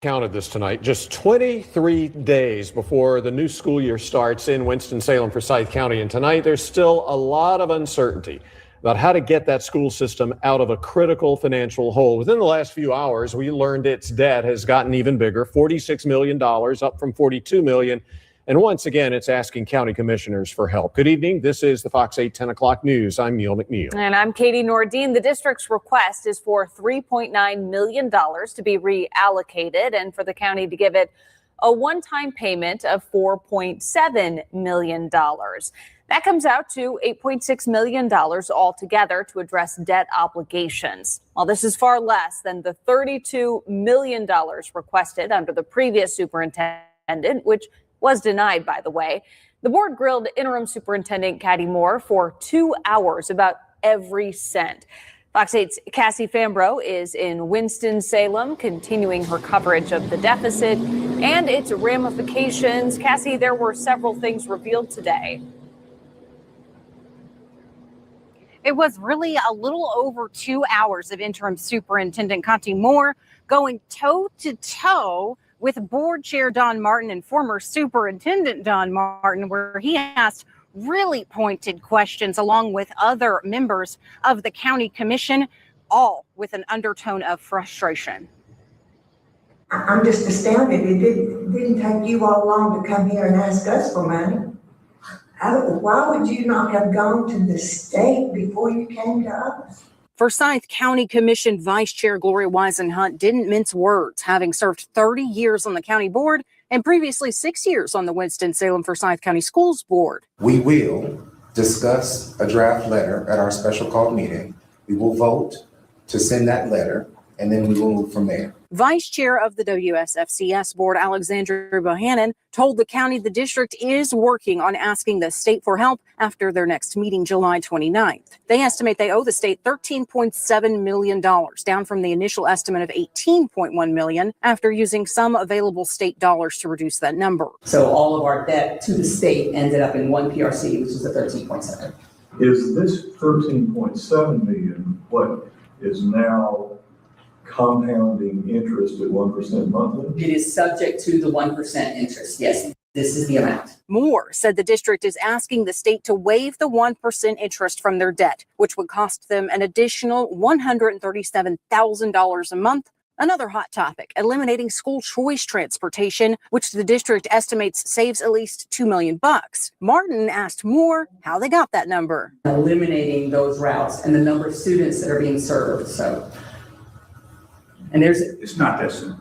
counted this tonight. Just 23 days before the new school year starts in Winston-Salem, Forsyth County. And tonight, there's still a lot of uncertainty about how to get that school system out of a critical financial hole. Within the last few hours, we learned its debt has gotten even bigger, $46 million, up from $42 million And once again, it's asking county commissioners for help. Good evening. This is the Fox 8 10 o'clock news. I'm Neil McNeil. And I'm Katie Nordine. The district's request is for $3.9 million to be reallocated and for the county to give it a one-time payment of $4.7 million. That comes out to $8.6 million altogether to address debt obligations. While this is far less than the $32 million requested under the previous superintendent, which was denied, by the way. The board grilled interim superintendent Caddy Moore for 2 hours about every cent. Fox 8's Cassie Fambro is in Winston-Salem, continuing her coverage of the deficit and its ramifications. Cassie, there were several things revealed today. It was really a little over 2 hours of interim superintendent Caddy Moore going toe-to-toe with board chair Don Martin and former superintendent Don Martin, where he asked really pointed questions along with other members of the county commission, all with an undertone of frustration. I'm just astounded. It didn't take you all long to come here and ask us for money. Why would you not have gone to the state before you came to us? Forsyth County Commission Vice Chair Gloria Wisenhunt didn't mince words, having served 30 years on the county board and previously 6 years on the Winston-Salem Forsyth County Schools Board. We will discuss a draft letter at our special call meeting. We will vote to send that letter, and then we will move from there. Vice Chair of the WSFCS Board, Alexandra Bohannon, told the county the district is working on asking the state for help after their next meeting July 29th. They estimate they owe the state $13.7 million, down from the initial estimate of $18.1 million after using some available state dollars to reduce that number. So all of our debt to the state ended up in one PRC, which is the 13.7. Is this 13.7 million what is now compounding interest at 1% monthly? It is subject to the 1% interest. Yes, this is the amount. Moore said the district is asking the state to waive the 1% interest from their debt, which would cost them an additional $137,000 a month. Another hot topic, eliminating school choice transportation, which the district estimates saves at least $2 million. Martin asked Moore how they got that number. Eliminating those routes and the number of students that are being served. And it's not that simple.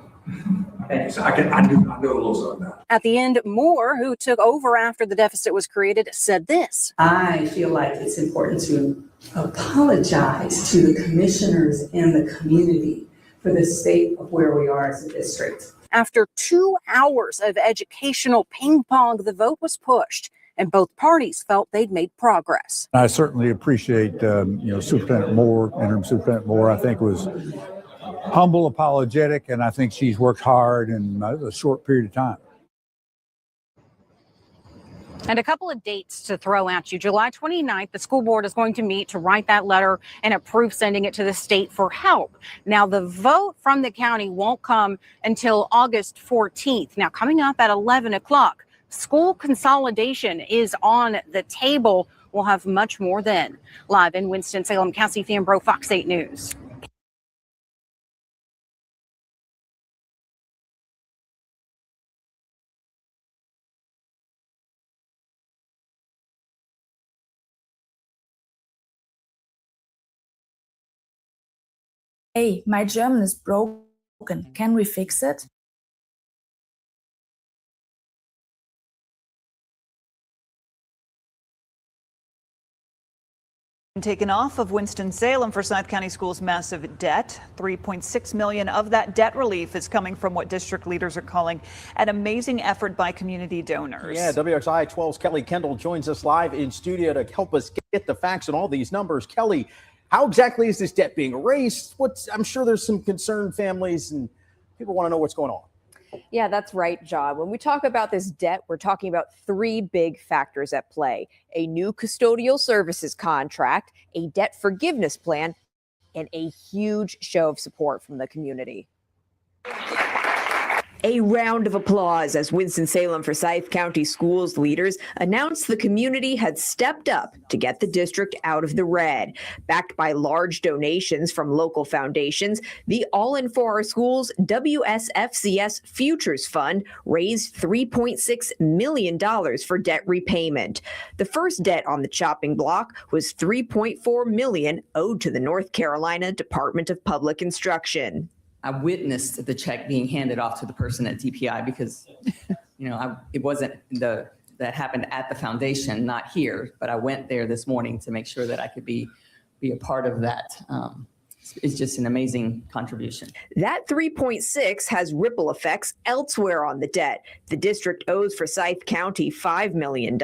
Okay. So I know a little something now. At the end, Moore, who took over after the deficit was created, said this. I feel like it's important to apologize to the commissioners and the community for the state of where we are as a district. After 2 hours of educational ping pong, the vote was pushed, and both parties felt they'd made progress. I certainly appreciate, Superintendent Moore, Interim Superintendent Moore. I think was humble, apologetic, and I think she's worked hard in a short period of time. And a couple of dates to throw at you. July 29th, the school board is going to meet to write that letter and approve sending it to the state for help. Now, the vote from the county won't come until August 14th. Now, coming up at 11 o'clock, school consolidation is on the table. We'll have much more then. Live in Winston-Salem, Cassie Fambro, Fox 8 News. Hey, my German is broken. Can we fix it? Taken off of Winston-Salem, Forsyth County Schools' massive debt. $3.6 million of that debt relief is coming from what district leaders are calling an amazing effort by community donors. Yeah, WXI 12's Kelly Kendall joins us live in studio to help us get the facts on all these numbers. Kelly, how exactly is this debt being erased? I'm sure there's some concerned families and people want to know what's going on. Yeah, that's right, John. When we talk about this debt, we're talking about three big factors at play: a new custodial services contract, a debt forgiveness plan, and a huge show of support from the community. A round of applause as Winston-Salem Forsyth County Schools leaders announced the community had stepped up to get the district out of the red. Backed by large donations from local foundations, the All In For Our Schools WSFCS Futures Fund raised $3.6 million for debt repayment. The first debt on the chopping block was $3.4 million owed to the North Carolina Department of Public Instruction. I witnessed the check being handed off to the person at DPI because, it wasn't that happened at the foundation, not here, but I went there this morning to make sure that I could be a part of that. It's just an amazing contribution. That 3.6 has ripple effects elsewhere on the debt. The district owes Forsyth County $5 million,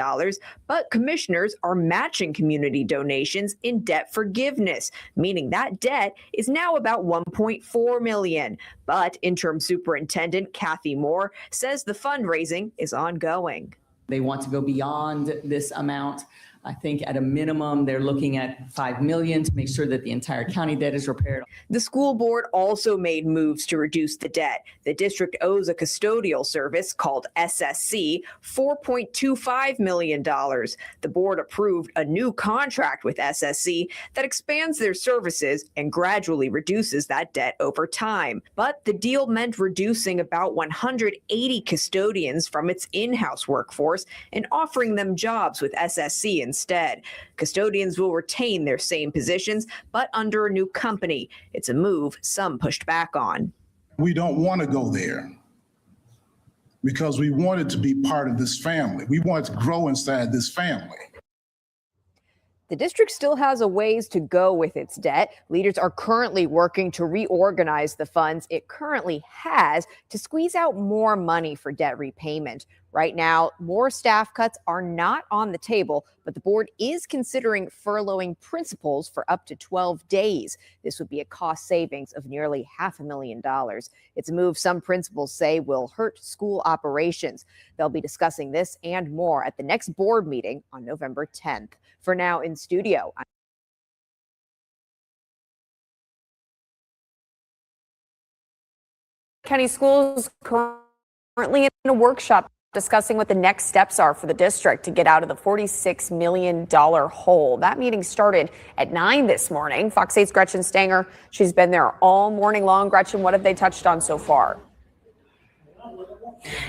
but commissioners are matching community donations in debt forgiveness, meaning that debt is now about $1.4 million. But interim superintendent Kathy Moore says the fundraising is ongoing. They want to go beyond this amount. I think at a minimum, they're looking at $5 million to make sure that the entire county debt is repaired. The school board also made moves to reduce the debt. The district owes a custodial service called SSC $4.25 million. The board approved a new contract with SSC that expands their services and gradually reduces that debt over time. But the deal meant reducing about 180 custodians from its in-house workforce and offering them jobs with SSC instead. Custodians will retain their same positions, but under a new company. It's a move some pushed back on. We don't want to go there because we wanted to be part of this family. We want to grow inside this family. The district still has a ways to go with its debt. Leaders are currently working to reorganize the funds it currently has to squeeze out more money for debt repayment. Right now, more staff cuts are not on the table, but the board is considering furloughing principals for up to 12 days. This would be a cost savings of nearly $500,000. It's a move some principals say will hurt school operations. They'll be discussing this and more at the next board meeting on November 10th. For now, in studio, County Schools currently in a workshop discussing what the next steps are for the district to get out of the $46 million hole. That meeting started at 9 this morning. Fox 8's Gretchen Stanger, she's been there all morning long. Gretchen, what have they touched on so far?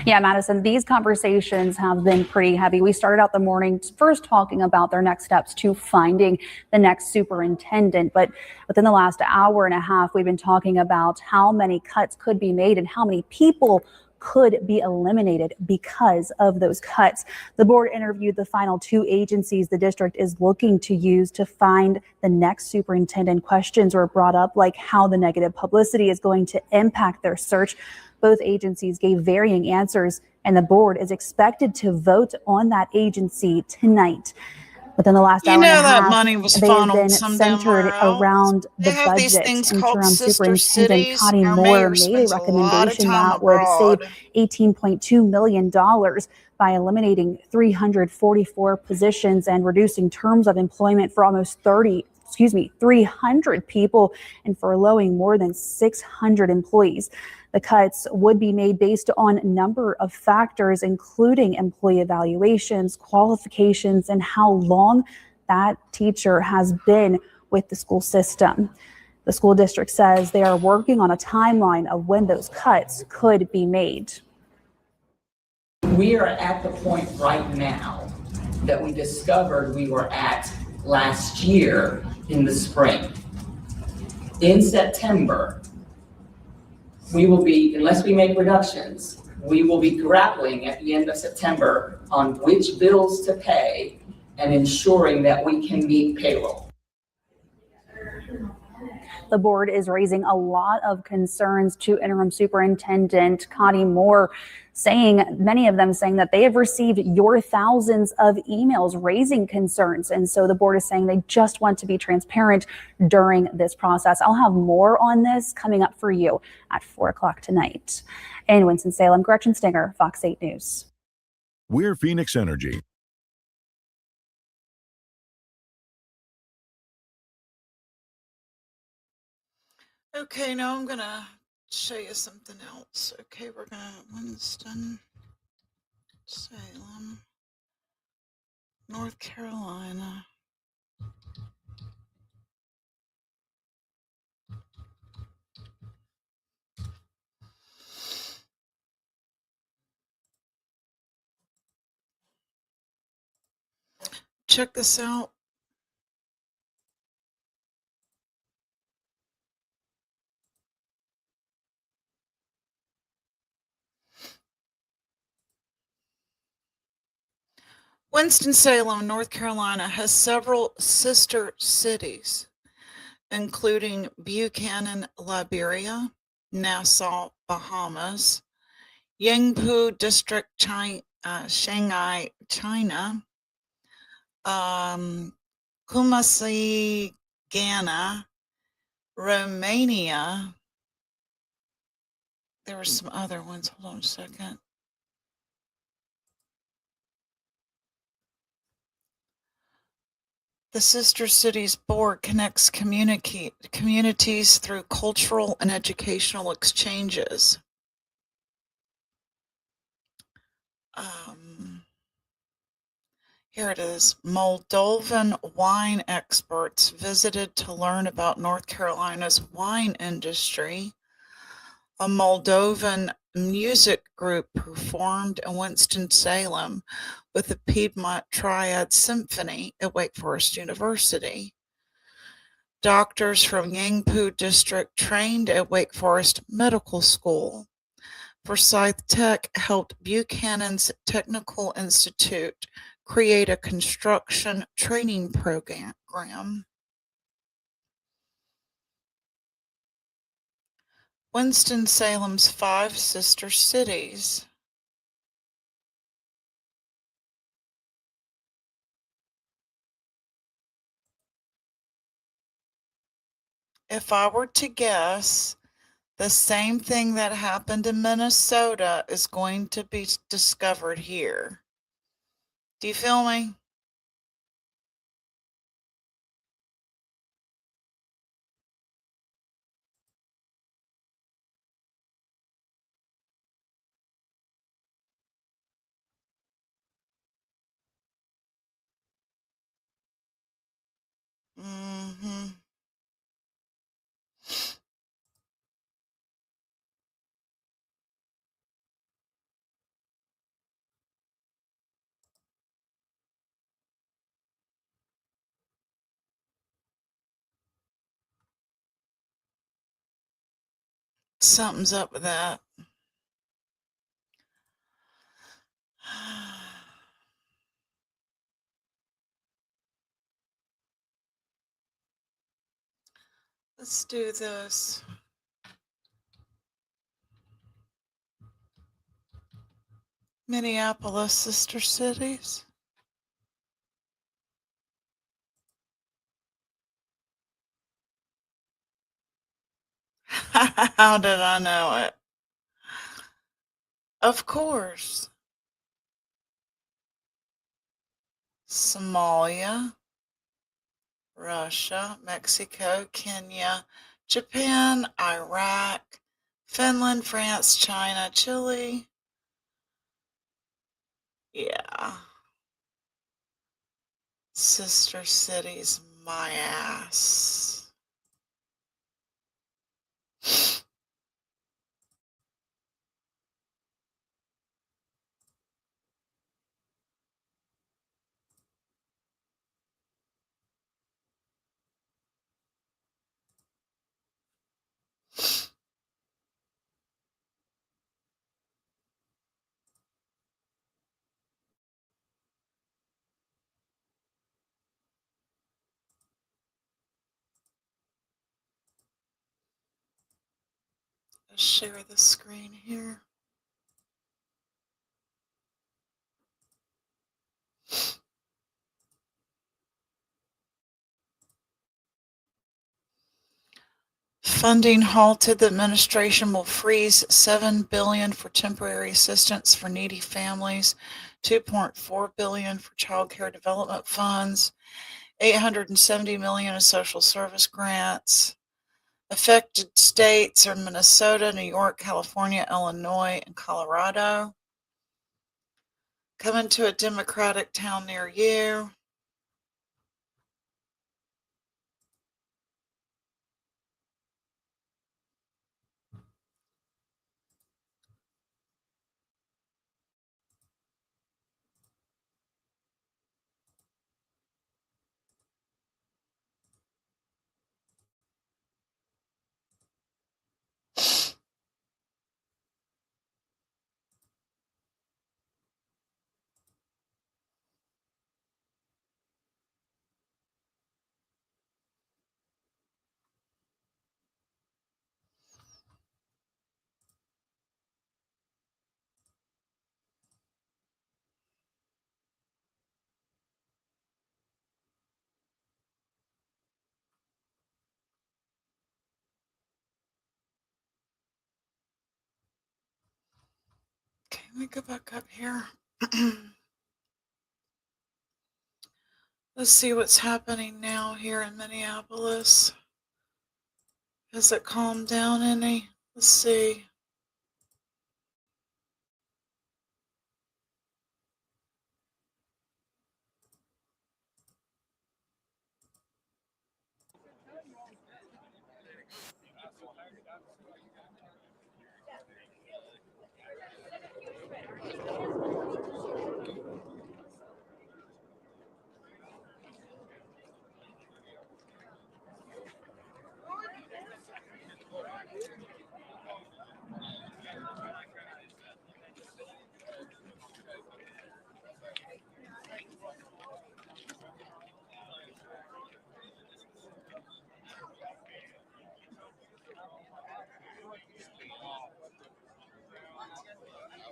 Yeah, Madison, these conversations have been pretty heavy. We started out the morning first talking about their next steps to finding the next superintendent. But within the last hour and a half, we've been talking about how many cuts could be made and how many people could be eliminated because of those cuts. The board interviewed the final 2 agencies the district is looking to use to find the next superintendent. Questions were brought up like how the negative publicity is going to impact their search. Both agencies gave varying answers, and the board is expected to vote on that agency tonight. Within the last hour and a half, that money was they have funneled been somewhere centered else. around They the have these budget. things Interim called sister Superintendent cities. Connie Our Moore mayor made a spends a lot of recommendation time that would abroad. save $18.2 million by eliminating 344 positions and reducing terms of employment for almost 300 people and furloughing more than 600 employees. The cuts would be made based on a number of factors, including employee evaluations, qualifications, and how long that teacher has been with the school system. The school district says they are working on a timeline of when those cuts could be made. We are at the point right now that we discovered we were at last year in the spring. In September, we will be, unless we make reductions, we will be grappling at the end of September on which bills to pay and ensuring that we can meet payroll. The board is raising a lot of concerns to interim superintendent Connie Moore, many of them saying that they have received your thousands of emails raising concerns. And so the board is saying they just want to be transparent during this process. I'll have more on this coming up for you at 4 o'clock tonight. In Winston-Salem, Gretchen Stinger, Fox 8 News. We're Phoenix Energy. Okay, now I'm gonna show you something else. Okay, we're gonna Winston Salem, North Carolina. Check this out. Winston-Salem, North Carolina has several sister cities, including Buchanan, Liberia, Nassau, Bahamas, Yangpu District, Shanghai, China, Kumasi, Ghana, Romania. There were some other ones. Hold on a second. The Sister Cities Board connects communities through cultural and educational exchanges. Here it is. Moldovan wine experts visited to learn about North Carolina's wine industry. A Moldovan music group performed in Winston-Salem with the Piedmont Triad Symphony at Wake Forest University. Doctors from Yangpu District trained at Wake Forest Medical School. Forsyth Tech helped Buchanan's Technical Institute create a construction training program. Winston-Salem's 5 sister cities. If I were to guess, the same thing that happened in Minnesota is going to be discovered here. Do you feel me? Mm-hmm. Something's up with that. Let's do this. Minneapolis, sister cities. How did I know it? Of course. Somalia, Russia, Mexico, Kenya, Japan, Iraq, Finland, France, China, Chile. Yeah. Sister cities, my ass. Let's share the screen here. Funding halted. The administration will freeze $7 billion for temporary assistance for needy families, $2.4 billion for child care development funds, $870 million in social service grants. Affected states are Minnesota, New York, California, Illinois, and Colorado. Coming to a Democratic town near you. Okay, let me go back up here. Let's see what's happening now here in Minneapolis. Has it calmed down any? Let's see.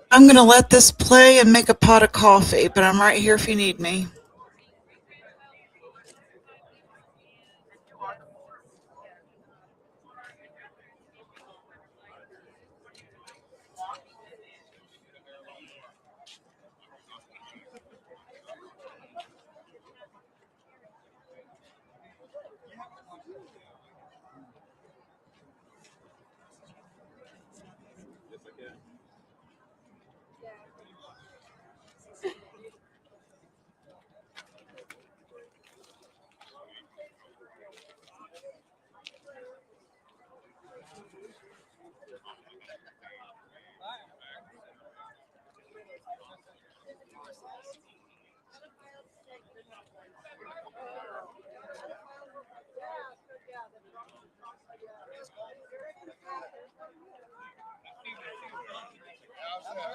I'm going to let this play and make a pot of coffee, but I'm right here if you need me.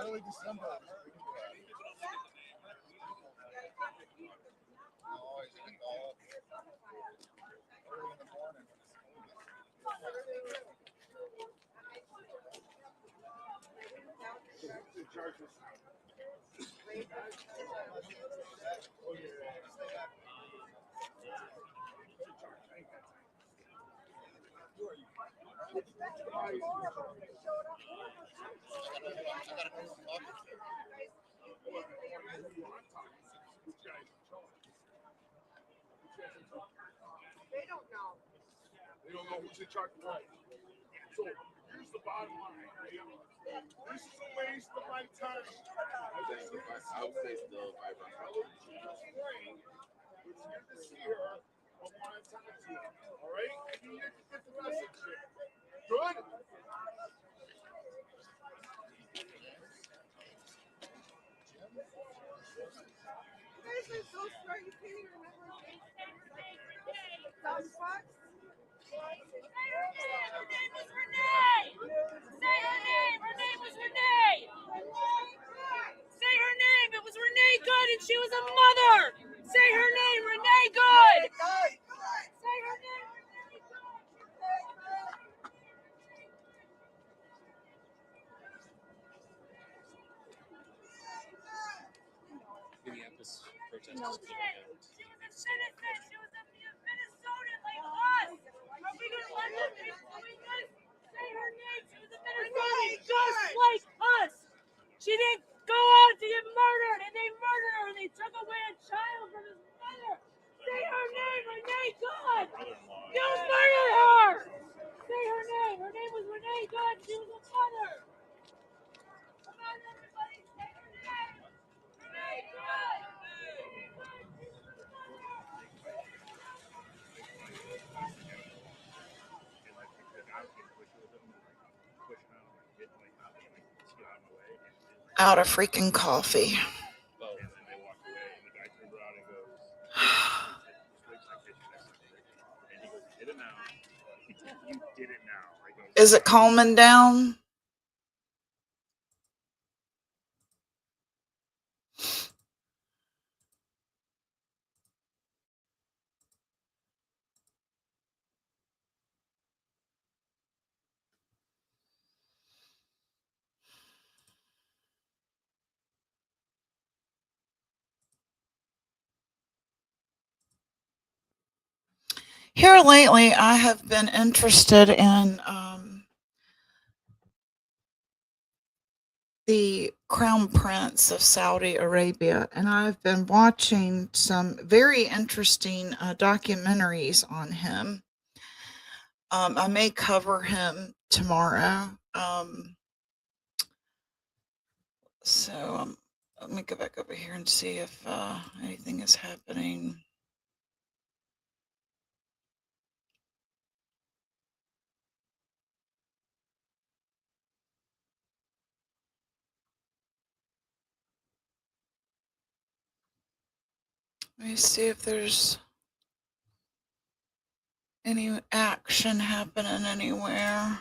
Early December. They don't know. They don't know who's in charge of what. So here's the bottom line. This is a waste of my time. I would say still vibrant. Let's get this here. I want to talk to you. All right? And you need to get the message here. Good? You guys are so smart. You can't even remember. Dumb fucks. Say her name. Her name was Renee. Say her name. Her name was Renee. Say her name. It was Renee Good, and she was a mother. Say her name. Renee Good. Say her name. Renee Good. Minneapolis protest. She was a citizen. She was a Minnesotan like us. Are we going to let them be doing this? Say her name. She was a Minnesotan just like us. She didn't go out to get murdered, and they murdered her, and they took away a child from his mother. Say her name, Renee Good. You murdered her. Say out of freaking coffee. Is it calming down? Here lately, I have been interested in the Crown Prince of Saudi Arabia, and I've been watching some very interesting documentaries on him. I may cover him tomorrow. So let me go back over here and see if anything is happening. Let me see if there's any action happening anywhere.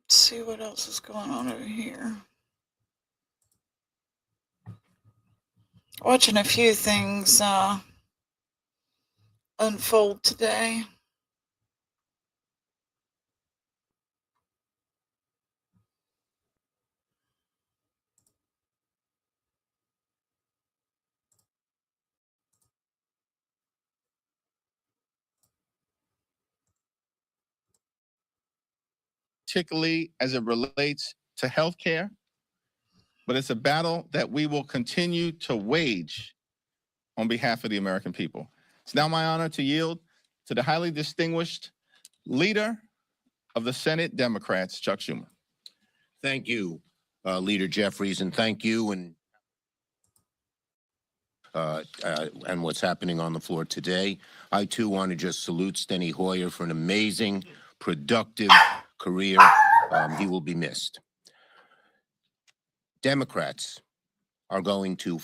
Let's see what else is going on over here. Watching a few things unfold today. Particularly as it relates to healthcare, but it's a battle that we will continue to wage on behalf of the American people. It's now my honor to yield to the highly distinguished leader of the Senate Democrats, Chuck Schumer. Thank you, Leader Jeffries, and thank you and what's happening on the floor today. I too want to just salute Steny Hoyer for an amazing, productive career. He will be missed. Democrats are going to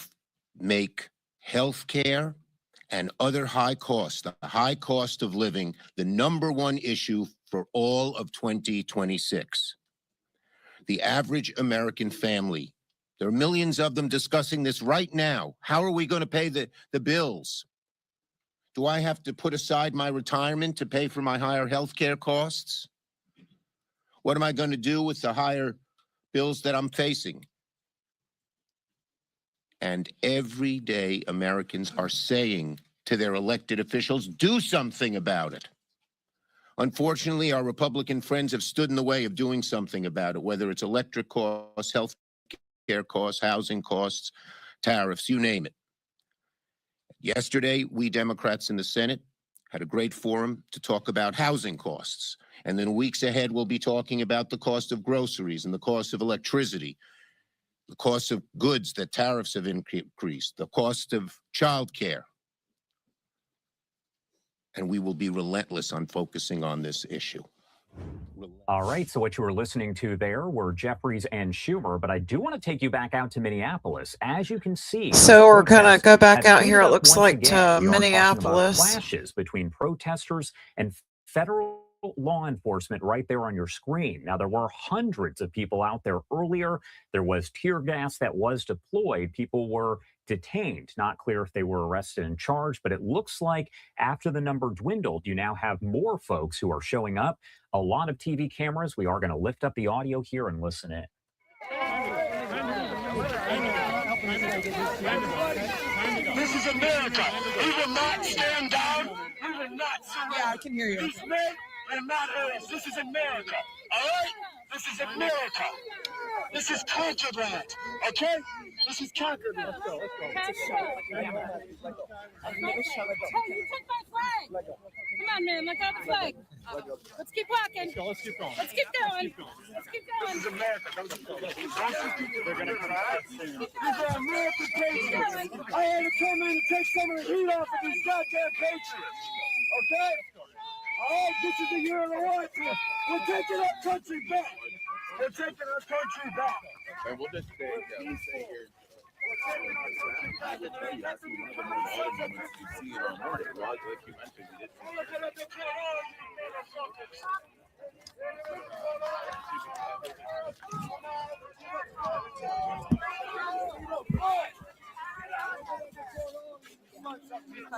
make health care and other high costs, the high cost of living, the #1 issue for all of 2026. The average American family, there are millions of them discussing this right now. How are we going to pay the bills? Do I have to put aside my retirement to pay for my higher health care costs? What am I going to do with the higher bills that I'm facing? And every day, Americans are saying to their elected officials, do something about it. Unfortunately, our Republican friends have stood in the way of doing something about it, whether it's electric costs, health care costs, housing costs, tariffs, you name it. Yesterday, we Democrats in the Senate had a great forum to talk about housing costs. And then weeks ahead, we'll be talking about the cost of groceries and the cost of electricity, the cost of goods that tariffs have increased, the cost of childcare. And we will be relentless on focusing on this issue. All right, so what you were listening to there were Jeffries and Schumer, but I do want to take you back out to Minneapolis. As you can see, So we're gonna go back out here, it up looks once like, again. to We are talking about Minneapolis. Clashes between protesters and federal law enforcement right there on your screen. Now, there were hundreds of people out there earlier. There was tear gas that was deployed. People were detained. Not clear if they were arrested and charged, but it looks like after the number dwindled, you now have more folks who are showing up. A lot of TV cameras. We are going to lift up the audio here and listen in. This is America. We will not stand down. We will not surrender. Yeah, I can hear you. These men are not us. This is America. All right? This is America. This is contraband. Okay? This is Concord. Let's go. Let's go. It's a show. I've never shot a gun. Hey, you took my flag. Come on, man. Let go of the flag. Let's keep walking. Let's keep going. Let's keep going. Let's keep going. This is America. They're going to crash. These are American patriots. I had to come in and take some of the heat off of these goddamn patriots. Okay? All right, this is the year of the war. We're taking our country back. We're taking our country back. And we'll just stay here.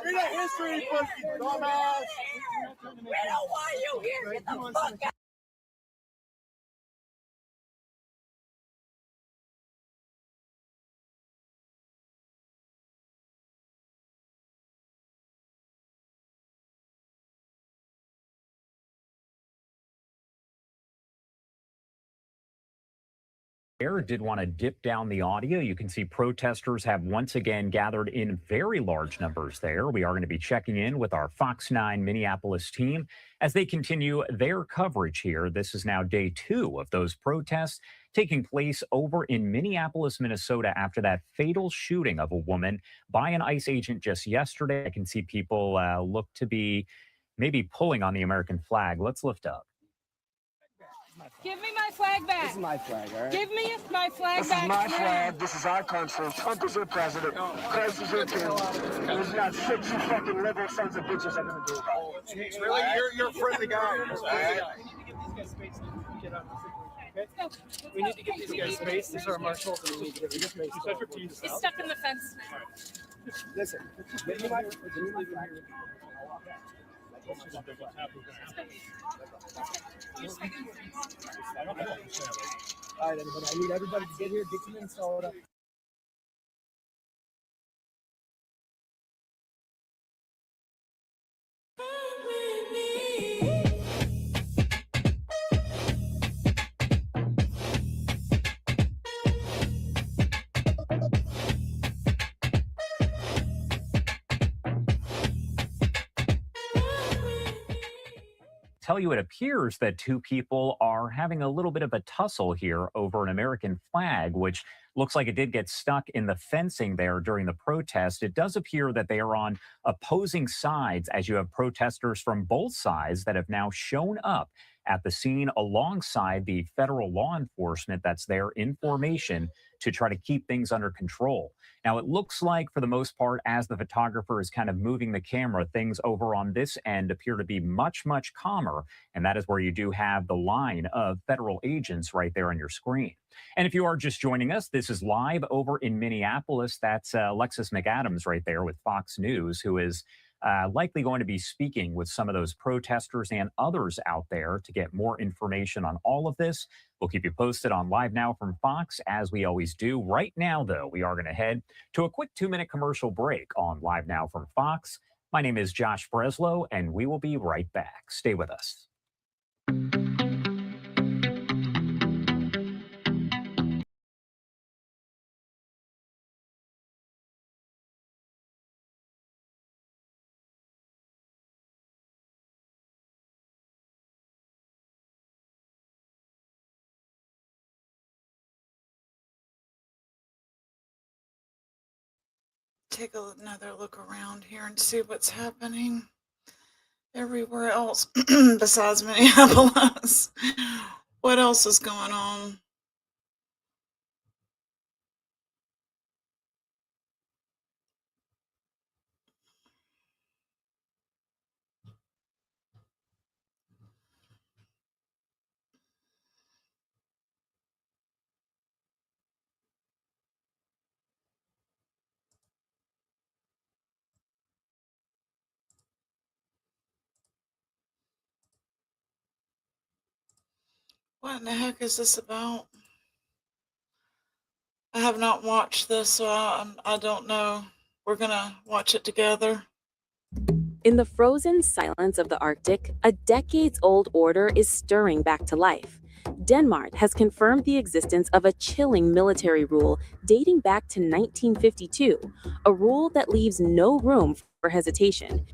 Read a history book, you dumbass. We don't want you here. Get the fuck out. Did want to dip down the audio. You can see protesters have once again gathered in very large numbers there. We are going to be checking in with our Fox 9 Minneapolis team as they continue their coverage here. This is now day 2 of those protests taking place over in Minneapolis, Minnesota, after that fatal shooting of a woman by an ICE agent just yesterday. I can see people look to be maybe pulling on the American flag. Let's lift up. Give me my flag back. This is my flag, all right? Give me my flag This back. is my flag. This is our country. Trump is your president. Christ is your king. There's not shit you fucking liberal sons of bitches are going to do. Really? You're a friendly guy. We need to give these guys space. These are marshals. We need to give them space. He's stuck in the fence. Listen, give me my flag. All right, everybody. I need everybody to get here, get some installed up. Tell you it appears that 2 people are having a little bit of a tussle here over an American flag, which looks like it did get stuck in the fencing there during the protest. It does appear that they are on opposing sides, as you have protesters from both sides that have now shown up at the scene alongside the federal law enforcement that's there in formation to try to keep things under control. Now, it looks like, for the most part, as the photographer is kind of moving the camera, things over on this end appear to be much, much calmer. And that is where you do have the line of federal agents right there on your screen. And if you are just joining us, this is live over in Minneapolis. That's Alexis McAdams right there with Fox News, who is likely going to be speaking with some of those protesters and others out there to get more information on all of this. We'll keep you posted on Live Now from Fox, as we always do. Right now, though, we are going to head to a quick 2-minute commercial break on Live Now from Fox. My name is Josh Breslow, and we will be right back. Stay with us. Take another look around here and see what's happening everywhere else besides Minneapolis. What else is going on? What in the heck is this about? I have not watched this, so I don't know. We're gonna watch it together. In the frozen silence of the Arctic, a decades-old order is stirring back to life. Denmark has confirmed the existence of a chilling military rule dating back to 1952, a rule that leaves no room for hesitation.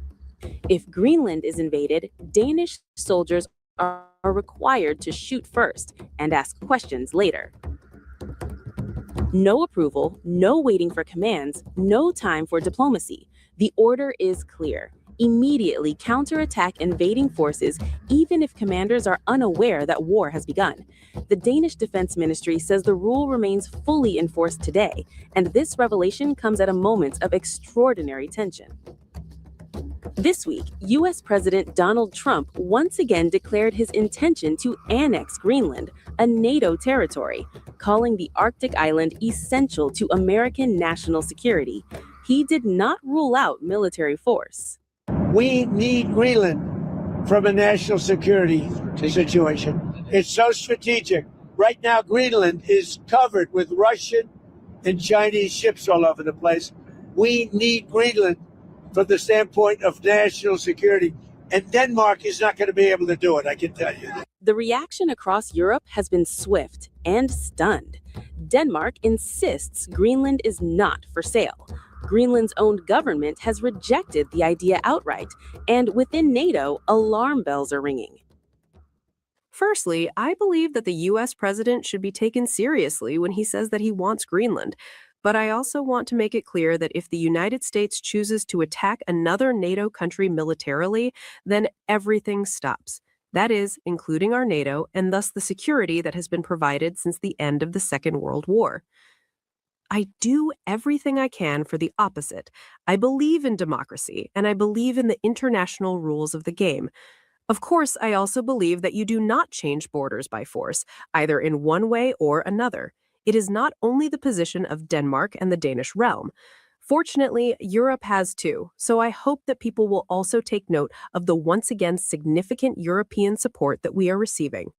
If Greenland is invaded, Danish soldiers are required to shoot first and ask questions later. No approval, no waiting for commands, no time for diplomacy. The order is clear. Immediately counterattack invading forces, even if commanders are unaware that war has begun. The Danish Defense Ministry says the rule remains fully enforced today, and this revelation comes at a moment of extraordinary tension. This week, U.S. President Donald Trump once again declared his intention to annex Greenland, a NATO territory, calling the Arctic island essential to American national security. He did not rule out military force. We need Greenland from a national security situation. It's so strategic. Right now, Greenland is covered with Russian and Chinese ships all over the place. We need Greenland from the standpoint of national security. And Denmark is not going to be able to do it, I can tell you. The reaction across Europe has been swift and stunned. Denmark insists Greenland is not for sale. Greenland's own government has rejected the idea outright, and within NATO, alarm bells are ringing. Firstly, I believe that the U.S. president should be taken seriously when he says that he wants Greenland. But I also want to make it clear that if the United States chooses to attack another NATO country militarily, then everything stops. That is, including our NATO, and thus the security that has been provided since the end of the Second World War. I do everything I can for the opposite. I believe in democracy, and I believe in the international rules of the game. Of course, I also believe that you do not change borders by force, either in one way or another. It is not only the position of Denmark and the Danish realm. Fortunately, Europe has too, so I hope that people will also take note of the once again significant European support that we are receiving.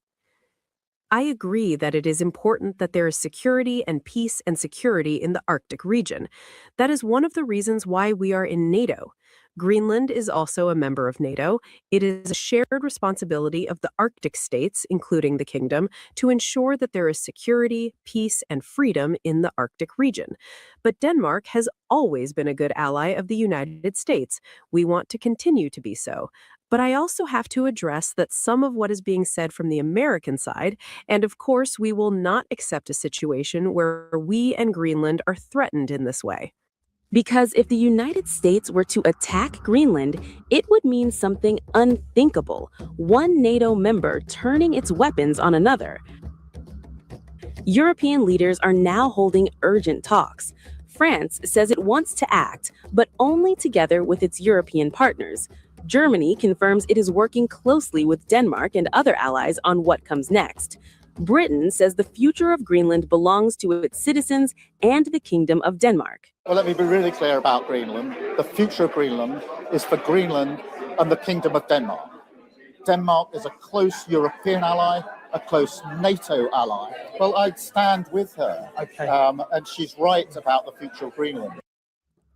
I agree that it is important that there is security and peace and security in the Arctic region. That is one of the reasons why we are in NATO. Greenland is also a member of NATO. It is a shared responsibility of the Arctic states, including the Kingdom, to ensure that there is security, peace, and freedom in the Arctic region. But Denmark has always been a good ally of the United States. We want to continue to be so. But I also have to address that some of what is being said from the American side, and of course, we will not accept a situation where we and Greenland are threatened in this way. Because if the United States were to attack Greenland, it would mean something unthinkable, one NATO member turning its weapons on another. European leaders are now holding urgent talks. France says it wants to act, but only together with its European partners. Germany confirms it is working closely with Denmark and other allies on what comes next. Britain says the future of Greenland belongs to its citizens and the Kingdom of Denmark. Well, let me be really clear about Greenland. The future of Greenland is for Greenland and the Kingdom of Denmark. Denmark is a close European ally, a close NATO ally. Well, I'd stand with her. Okay. And she's right about the future of Greenland.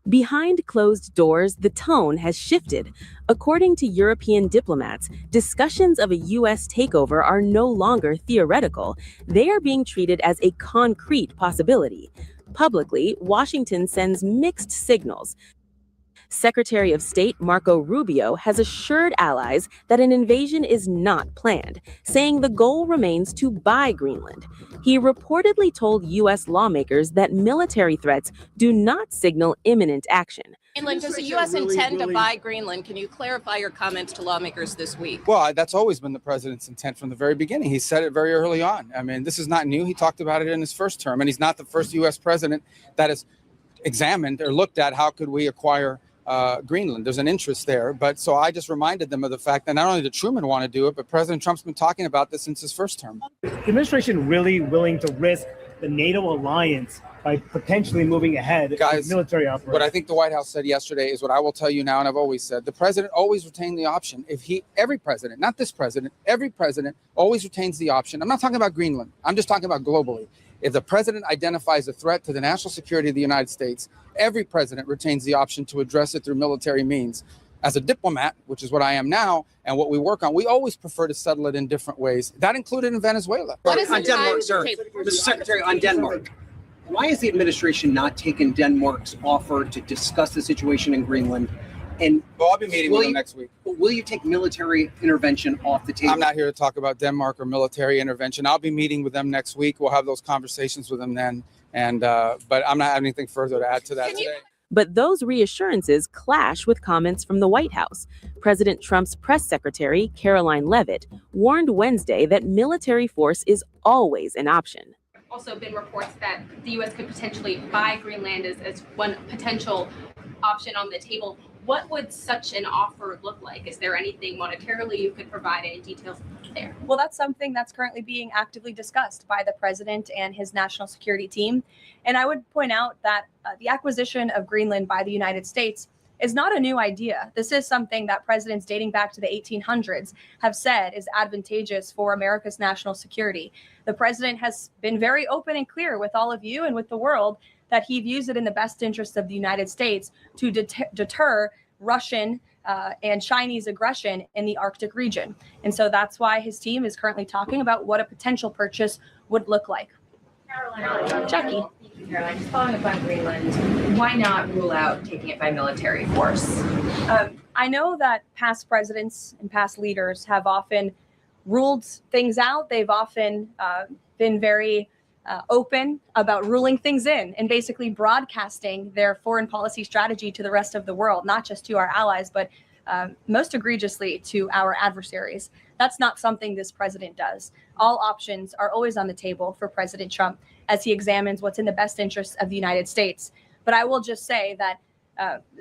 Behind closed doors, the tone has shifted. According to European diplomats, discussions of a U.S. takeover are no longer theoretical. They are being treated as a concrete possibility. Publicly, Washington sends mixed signals. Secretary of State Marco Rubio has assured allies that an invasion is not planned, saying the goal remains to buy Greenland. He reportedly told U.S. lawmakers that military threats do not signal imminent action. Greenland, does the U.S. intend to buy Greenland? Can you clarify your comments to lawmakers this week? Well, that's always been the president's intent from the very beginning. He said it very early on. I mean, this is not new. He talked about it in his first term, and he's not the first U.S. president that has examined or looked at how could we acquire Greenland. There's an interest there. But so I just reminded them of the fact that not only did Truman want to do it, but President Trump's been talking about this since his first term. Is the administration really willing to risk the NATO alliance by potentially moving ahead with military operations? What I think the White House said yesterday is what I will tell you now, and I've always said. The president always retained the option. Every president, not this president, every president always retains the option. I'm not talking about Greenland. I'm just talking about globally. If the president identifies a threat to the national security of the United States, every president retains the option to address it through military means. as a diplomat, which is what I am now, and what we work on, we always prefer to settle it in different ways. That included in Venezuela. On Denmark, sir, Mr. Secretary, on Denmark, why is the administration not taking Denmark's offer to discuss the situation in Greenland? And I'll be meeting with them next week. Will you take military intervention off the table? I'm not here to talk about Denmark or military intervention. I'll be meeting with them next week. We'll have those conversations with them then. And but I'm not having anything further to add to that today. But those reassurances clash with comments from the White House. President Trump's press secretary, Caroline Leavitt, warned Wednesday that military force is always an option. Also been reports that the U.S. could potentially buy Greenland as one potential option on the table. What would such an offer look like? Is there anything monetarily you could provide, any details there? Well, that's something that's currently being actively discussed by the president and his national security team. And I would point out that the acquisition of Greenland by the United States is not a new idea. This is something that presidents dating back to the 1800s have said is advantageous for America's national security. The president has been very open and clear with all of you and with the world that he views it in the best interest of the United States to deter Russian and Chinese aggression in the Arctic region. And so that's why his team is currently talking about what a potential purchase would look like. Jackie. Caroline, just following up on Greenland, why not rule out taking it by military force? I know that past presidents and past leaders have often ruled things out. They've often been very open about ruling things in and basically broadcasting their foreign policy strategy to the rest of the world, not just to our allies, but most egregiously to our adversaries. That's not something this president does. All options are always on the table for President Trump as he examines what's in the best interests of the United States. But I will just say that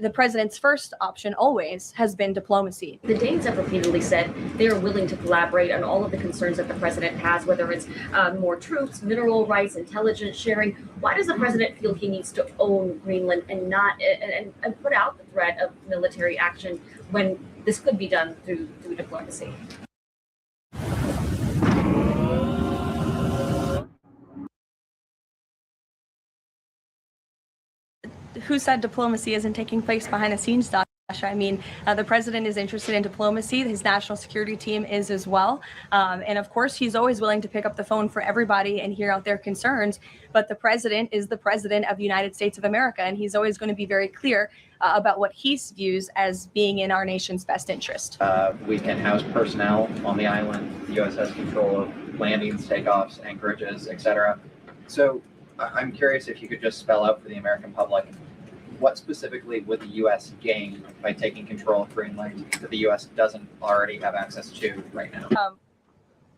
the president's first option always has been diplomacy. The Danes have repeatedly said they are willing to collaborate on all of the concerns that the president has, whether it's more troops, mineral rights, intelligence sharing. Why does the president feel he needs to own Greenland and not and put out the threat of military action when this could be done through diplomacy? Who said diplomacy isn't taking place behind the scenes, Dasha? I mean, the president is interested in diplomacy. His national security team is as well. And of course, he's always willing to pick up the phone for everybody and hear out their concerns. But the president is the president of the United States of America, and he's always going to be very clear about what he views as being in our nation's best interest. We can house personnel on the island. The U.S. has control of landings, takeoffs, anchorages, etc. So I'm curious if you could just spell out for the American public, what specifically would the U.S. gain by taking control of Greenland that the U.S. doesn't already have access to right now?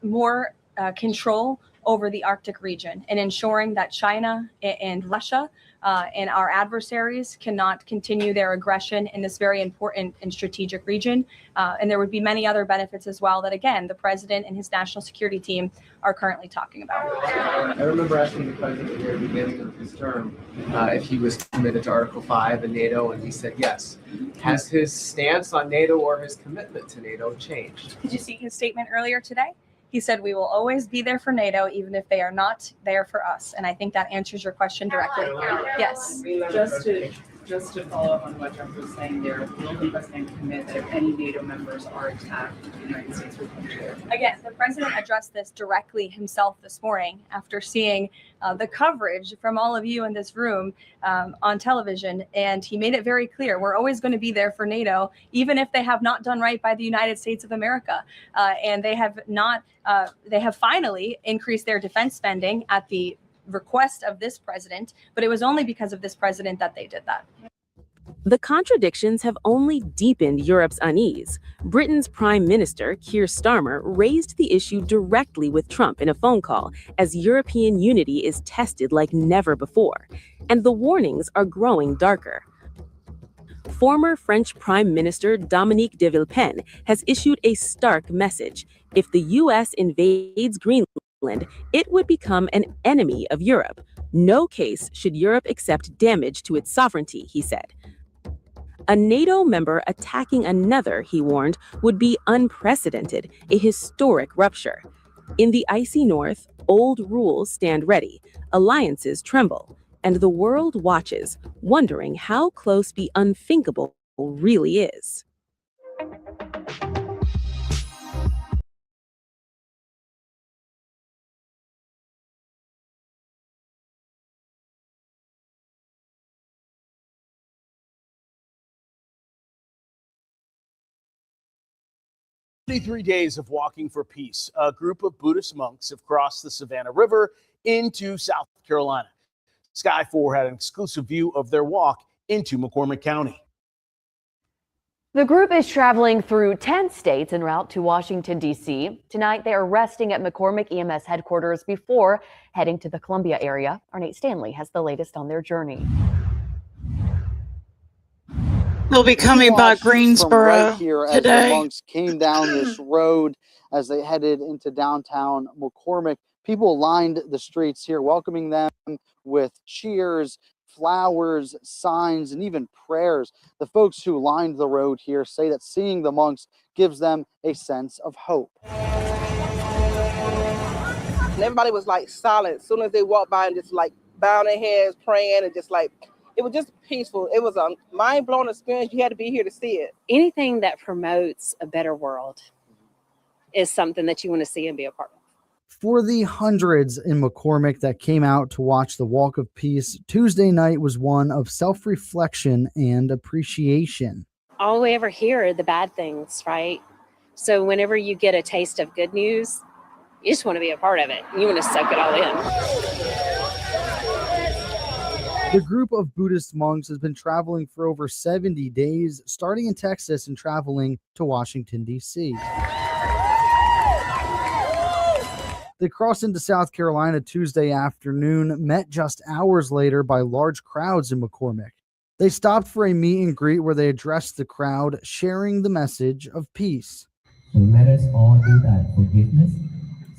More control over the Arctic region and ensuring that China and Russia and our adversaries cannot continue their aggression in this very important and strategic region. And there would be many other benefits as well that, again, the president and his national security team are currently talking about. I remember asking the president at the very beginning of his term if he was committed to Article 5 and NATO, and he said yes. Has his stance on NATO or his commitment to NATO changed? Did you see his statement earlier today? He said, we will always be there for NATO, even if they are not there for us. And I think that answers your question directly. Yes. Just to follow up on what Jeff was saying there, will the president commit that if any NATO members are attacked, the United States will come to? Again, the president addressed this directly himself this morning after seeing the coverage from all of you in this room on television. And he made it very clear, we're always going to be there for NATO, even if they have not done right by the United States of America. And they have not, they have finally increased their defense spending at the request of this president, but it was only because of this president that they did that. The contradictions have only deepened Europe's unease. Britain's Prime Minister, Keir Starmer, raised the issue directly with Trump in a phone call as European unity is tested like never before. And the warnings are growing darker. Former French Prime Minister Dominique de Villepin has issued a stark message. If the U.S. invades Greenland, it would become an enemy of Europe. No case should Europe accept damage to its sovereignty, he said. A NATO member attacking another, he warned, would be unprecedented, a historic rupture. In the icy north, old rules stand ready, alliances tremble, and the world watches, wondering how close the unthinkable really is. 23 days of walking for peace. A group of Buddhist monks have crossed the Savannah River into South Carolina. Sky 4 had an exclusive view of their walk into McCormick County. The group is traveling through 10 states en route to Washington, D.C. Tonight, they are resting at McCormick EMS headquarters before heading to the Columbia area. Our Nate Stanley has the latest on their journey. They'll be coming by Greensboro right here as today. the monks came down this road as they headed into downtown McCormick. People lined the streets here, welcoming them with cheers, flowers, signs, and even prayers. The folks who lined the road here say that seeing the monks gives them a sense of hope. And everybody was like silent as soon as they walked by and just like bowing their heads, praying, and just like, it was just peaceful. It was a mind-blowing experience. You had to be here to see it. Anything that promotes a better world is something that you want to see and be a part of. For the hundreds in McCormick that came out to watch the Walk of Peace, Tuesday night was one of self-reflection and appreciation. All we ever hear are the bad things, right? So whenever you get a taste of good news, you just want to be a part of it. You want to soak it all in. The group of Buddhist monks has been traveling for over 70 days, starting in Texas and traveling to Washington, D.C. They crossed into South Carolina Tuesday afternoon, met just hours later by large crowds in McCormick. They stopped for a meet and greet where they addressed the crowd, sharing the message of peace. So let us all do that forgiveness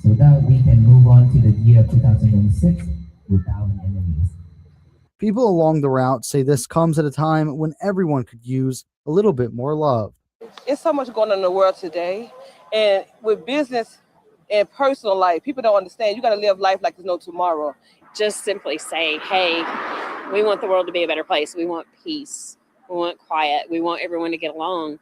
so that we can move on to the year 2006 without enemies. People along the route say this comes at a time when everyone could use a little bit more love. It's so much going on in the world today. And with business and personal life, people don't understand. You got to live life like there's no tomorrow. Just simply say, hey, we want the world to be a better place. We want peace. We want quiet. We want everyone to get along.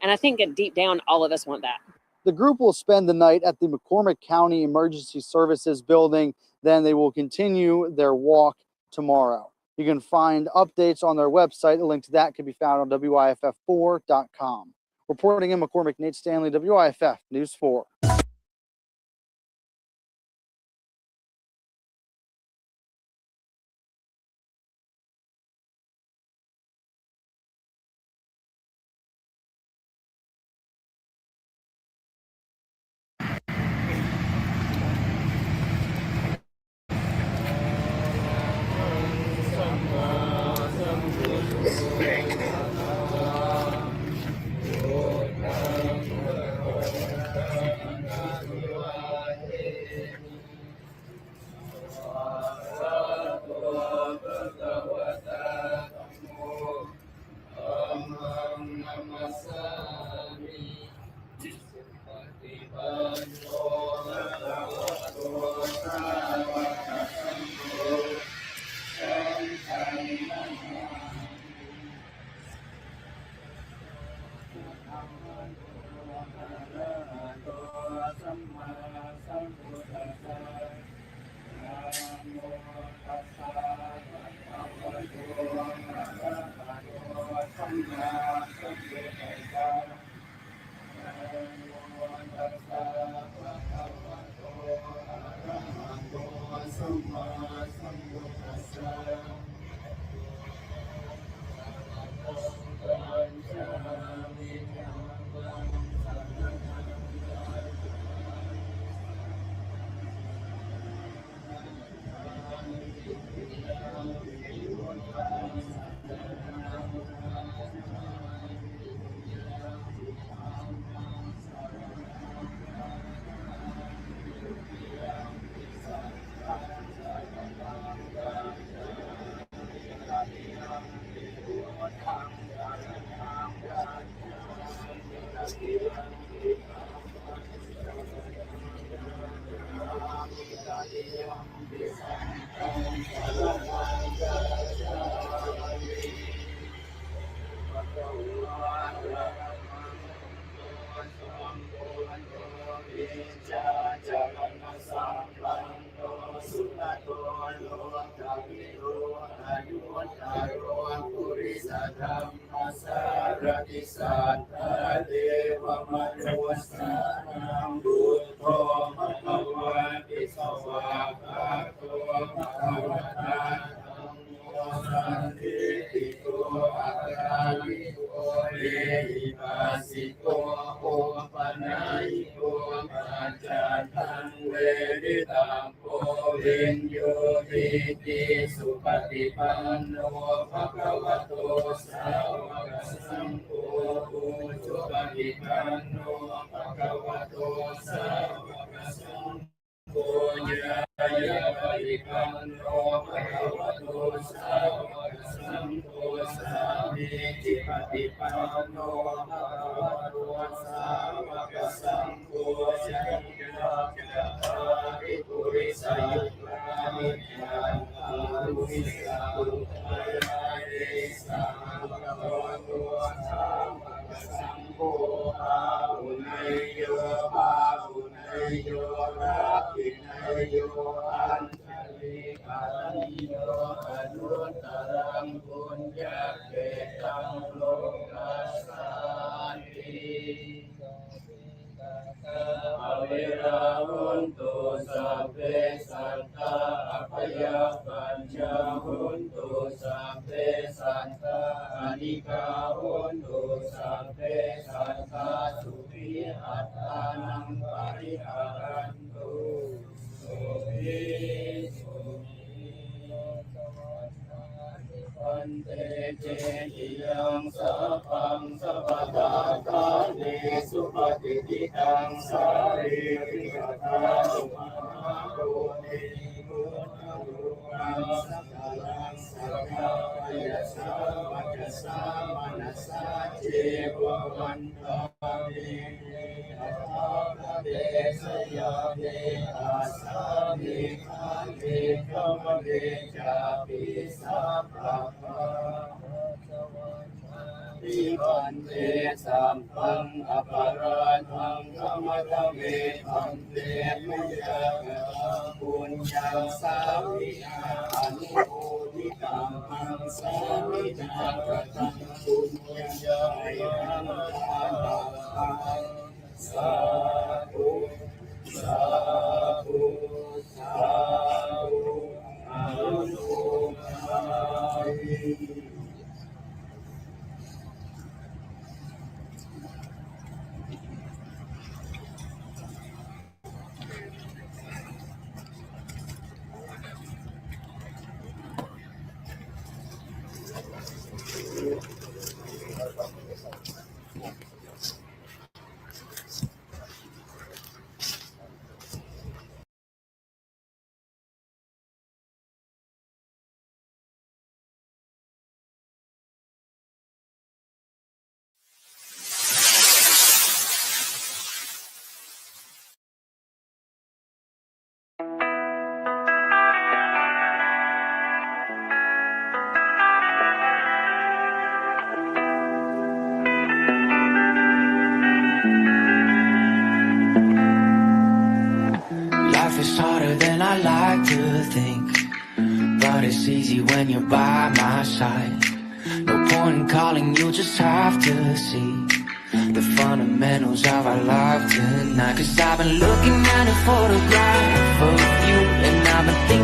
And I think that deep down, all of us want that. The group will spend the night at the McCormick County Emergency Services building. Then they will continue their walk tomorrow. You can find updates on their website. A link to that can be found on WIFF4.com. Reporting in McCormick, Nate Stanley, WIFF News 4. สุปฏิปันโนภะคะวะโตสาวกสังโฆสุปฏิปันโนภะคะวะโตสาวกสังโฆยะปฏิปันโนภะคะวะโตสาวกสังโฆสามีจิปฏิปันโนภะคะวะโตสาวกสังโฆสังฆังภิกขุริสายุอามิปุริสาอุปาเรสาภะคะวะโตสาวกสังโฆอาหุเนยโยอาหุเนยโยราภิเนยโยอัญชลิกานิโยอนุตตรังปุญญเกตังโลกัสสาติอเวราหุนตุสัพเพสัตตาอัพยาปัญจหุนตุสัพเพสัตตาอนิกาหุนตุสัพเพสัตตาสุขีอัตตานังปริหารันตุสุขีสุขีปันเตเจติยังสัพพังสัพพทาคาเนสุปฏิทิตังสารีริกตาสุมาโรติมุตตะรุกังสัพพังสัพพะยะสาวัจสามนัสสะเจวะวันตาเมอัตถะเดสยาเดอาสาเมฆาเดกัมเดจาปิสัพพะทิปันเตสัมปังอปาราทังธรรมะเมธัมเตมุญญะปุญญังสาวิอนุโมทิตังมังสาวินาคตังปุญญายังทานังสาธุสาธุสาธุอนุโมทนามิ Life is harder than I like to think, but it's easy when you're by my side. No point in calling, you just have to see the fundamentals of our life tonight. 'Cause I've been looking at a photograph of you, and I've been thinking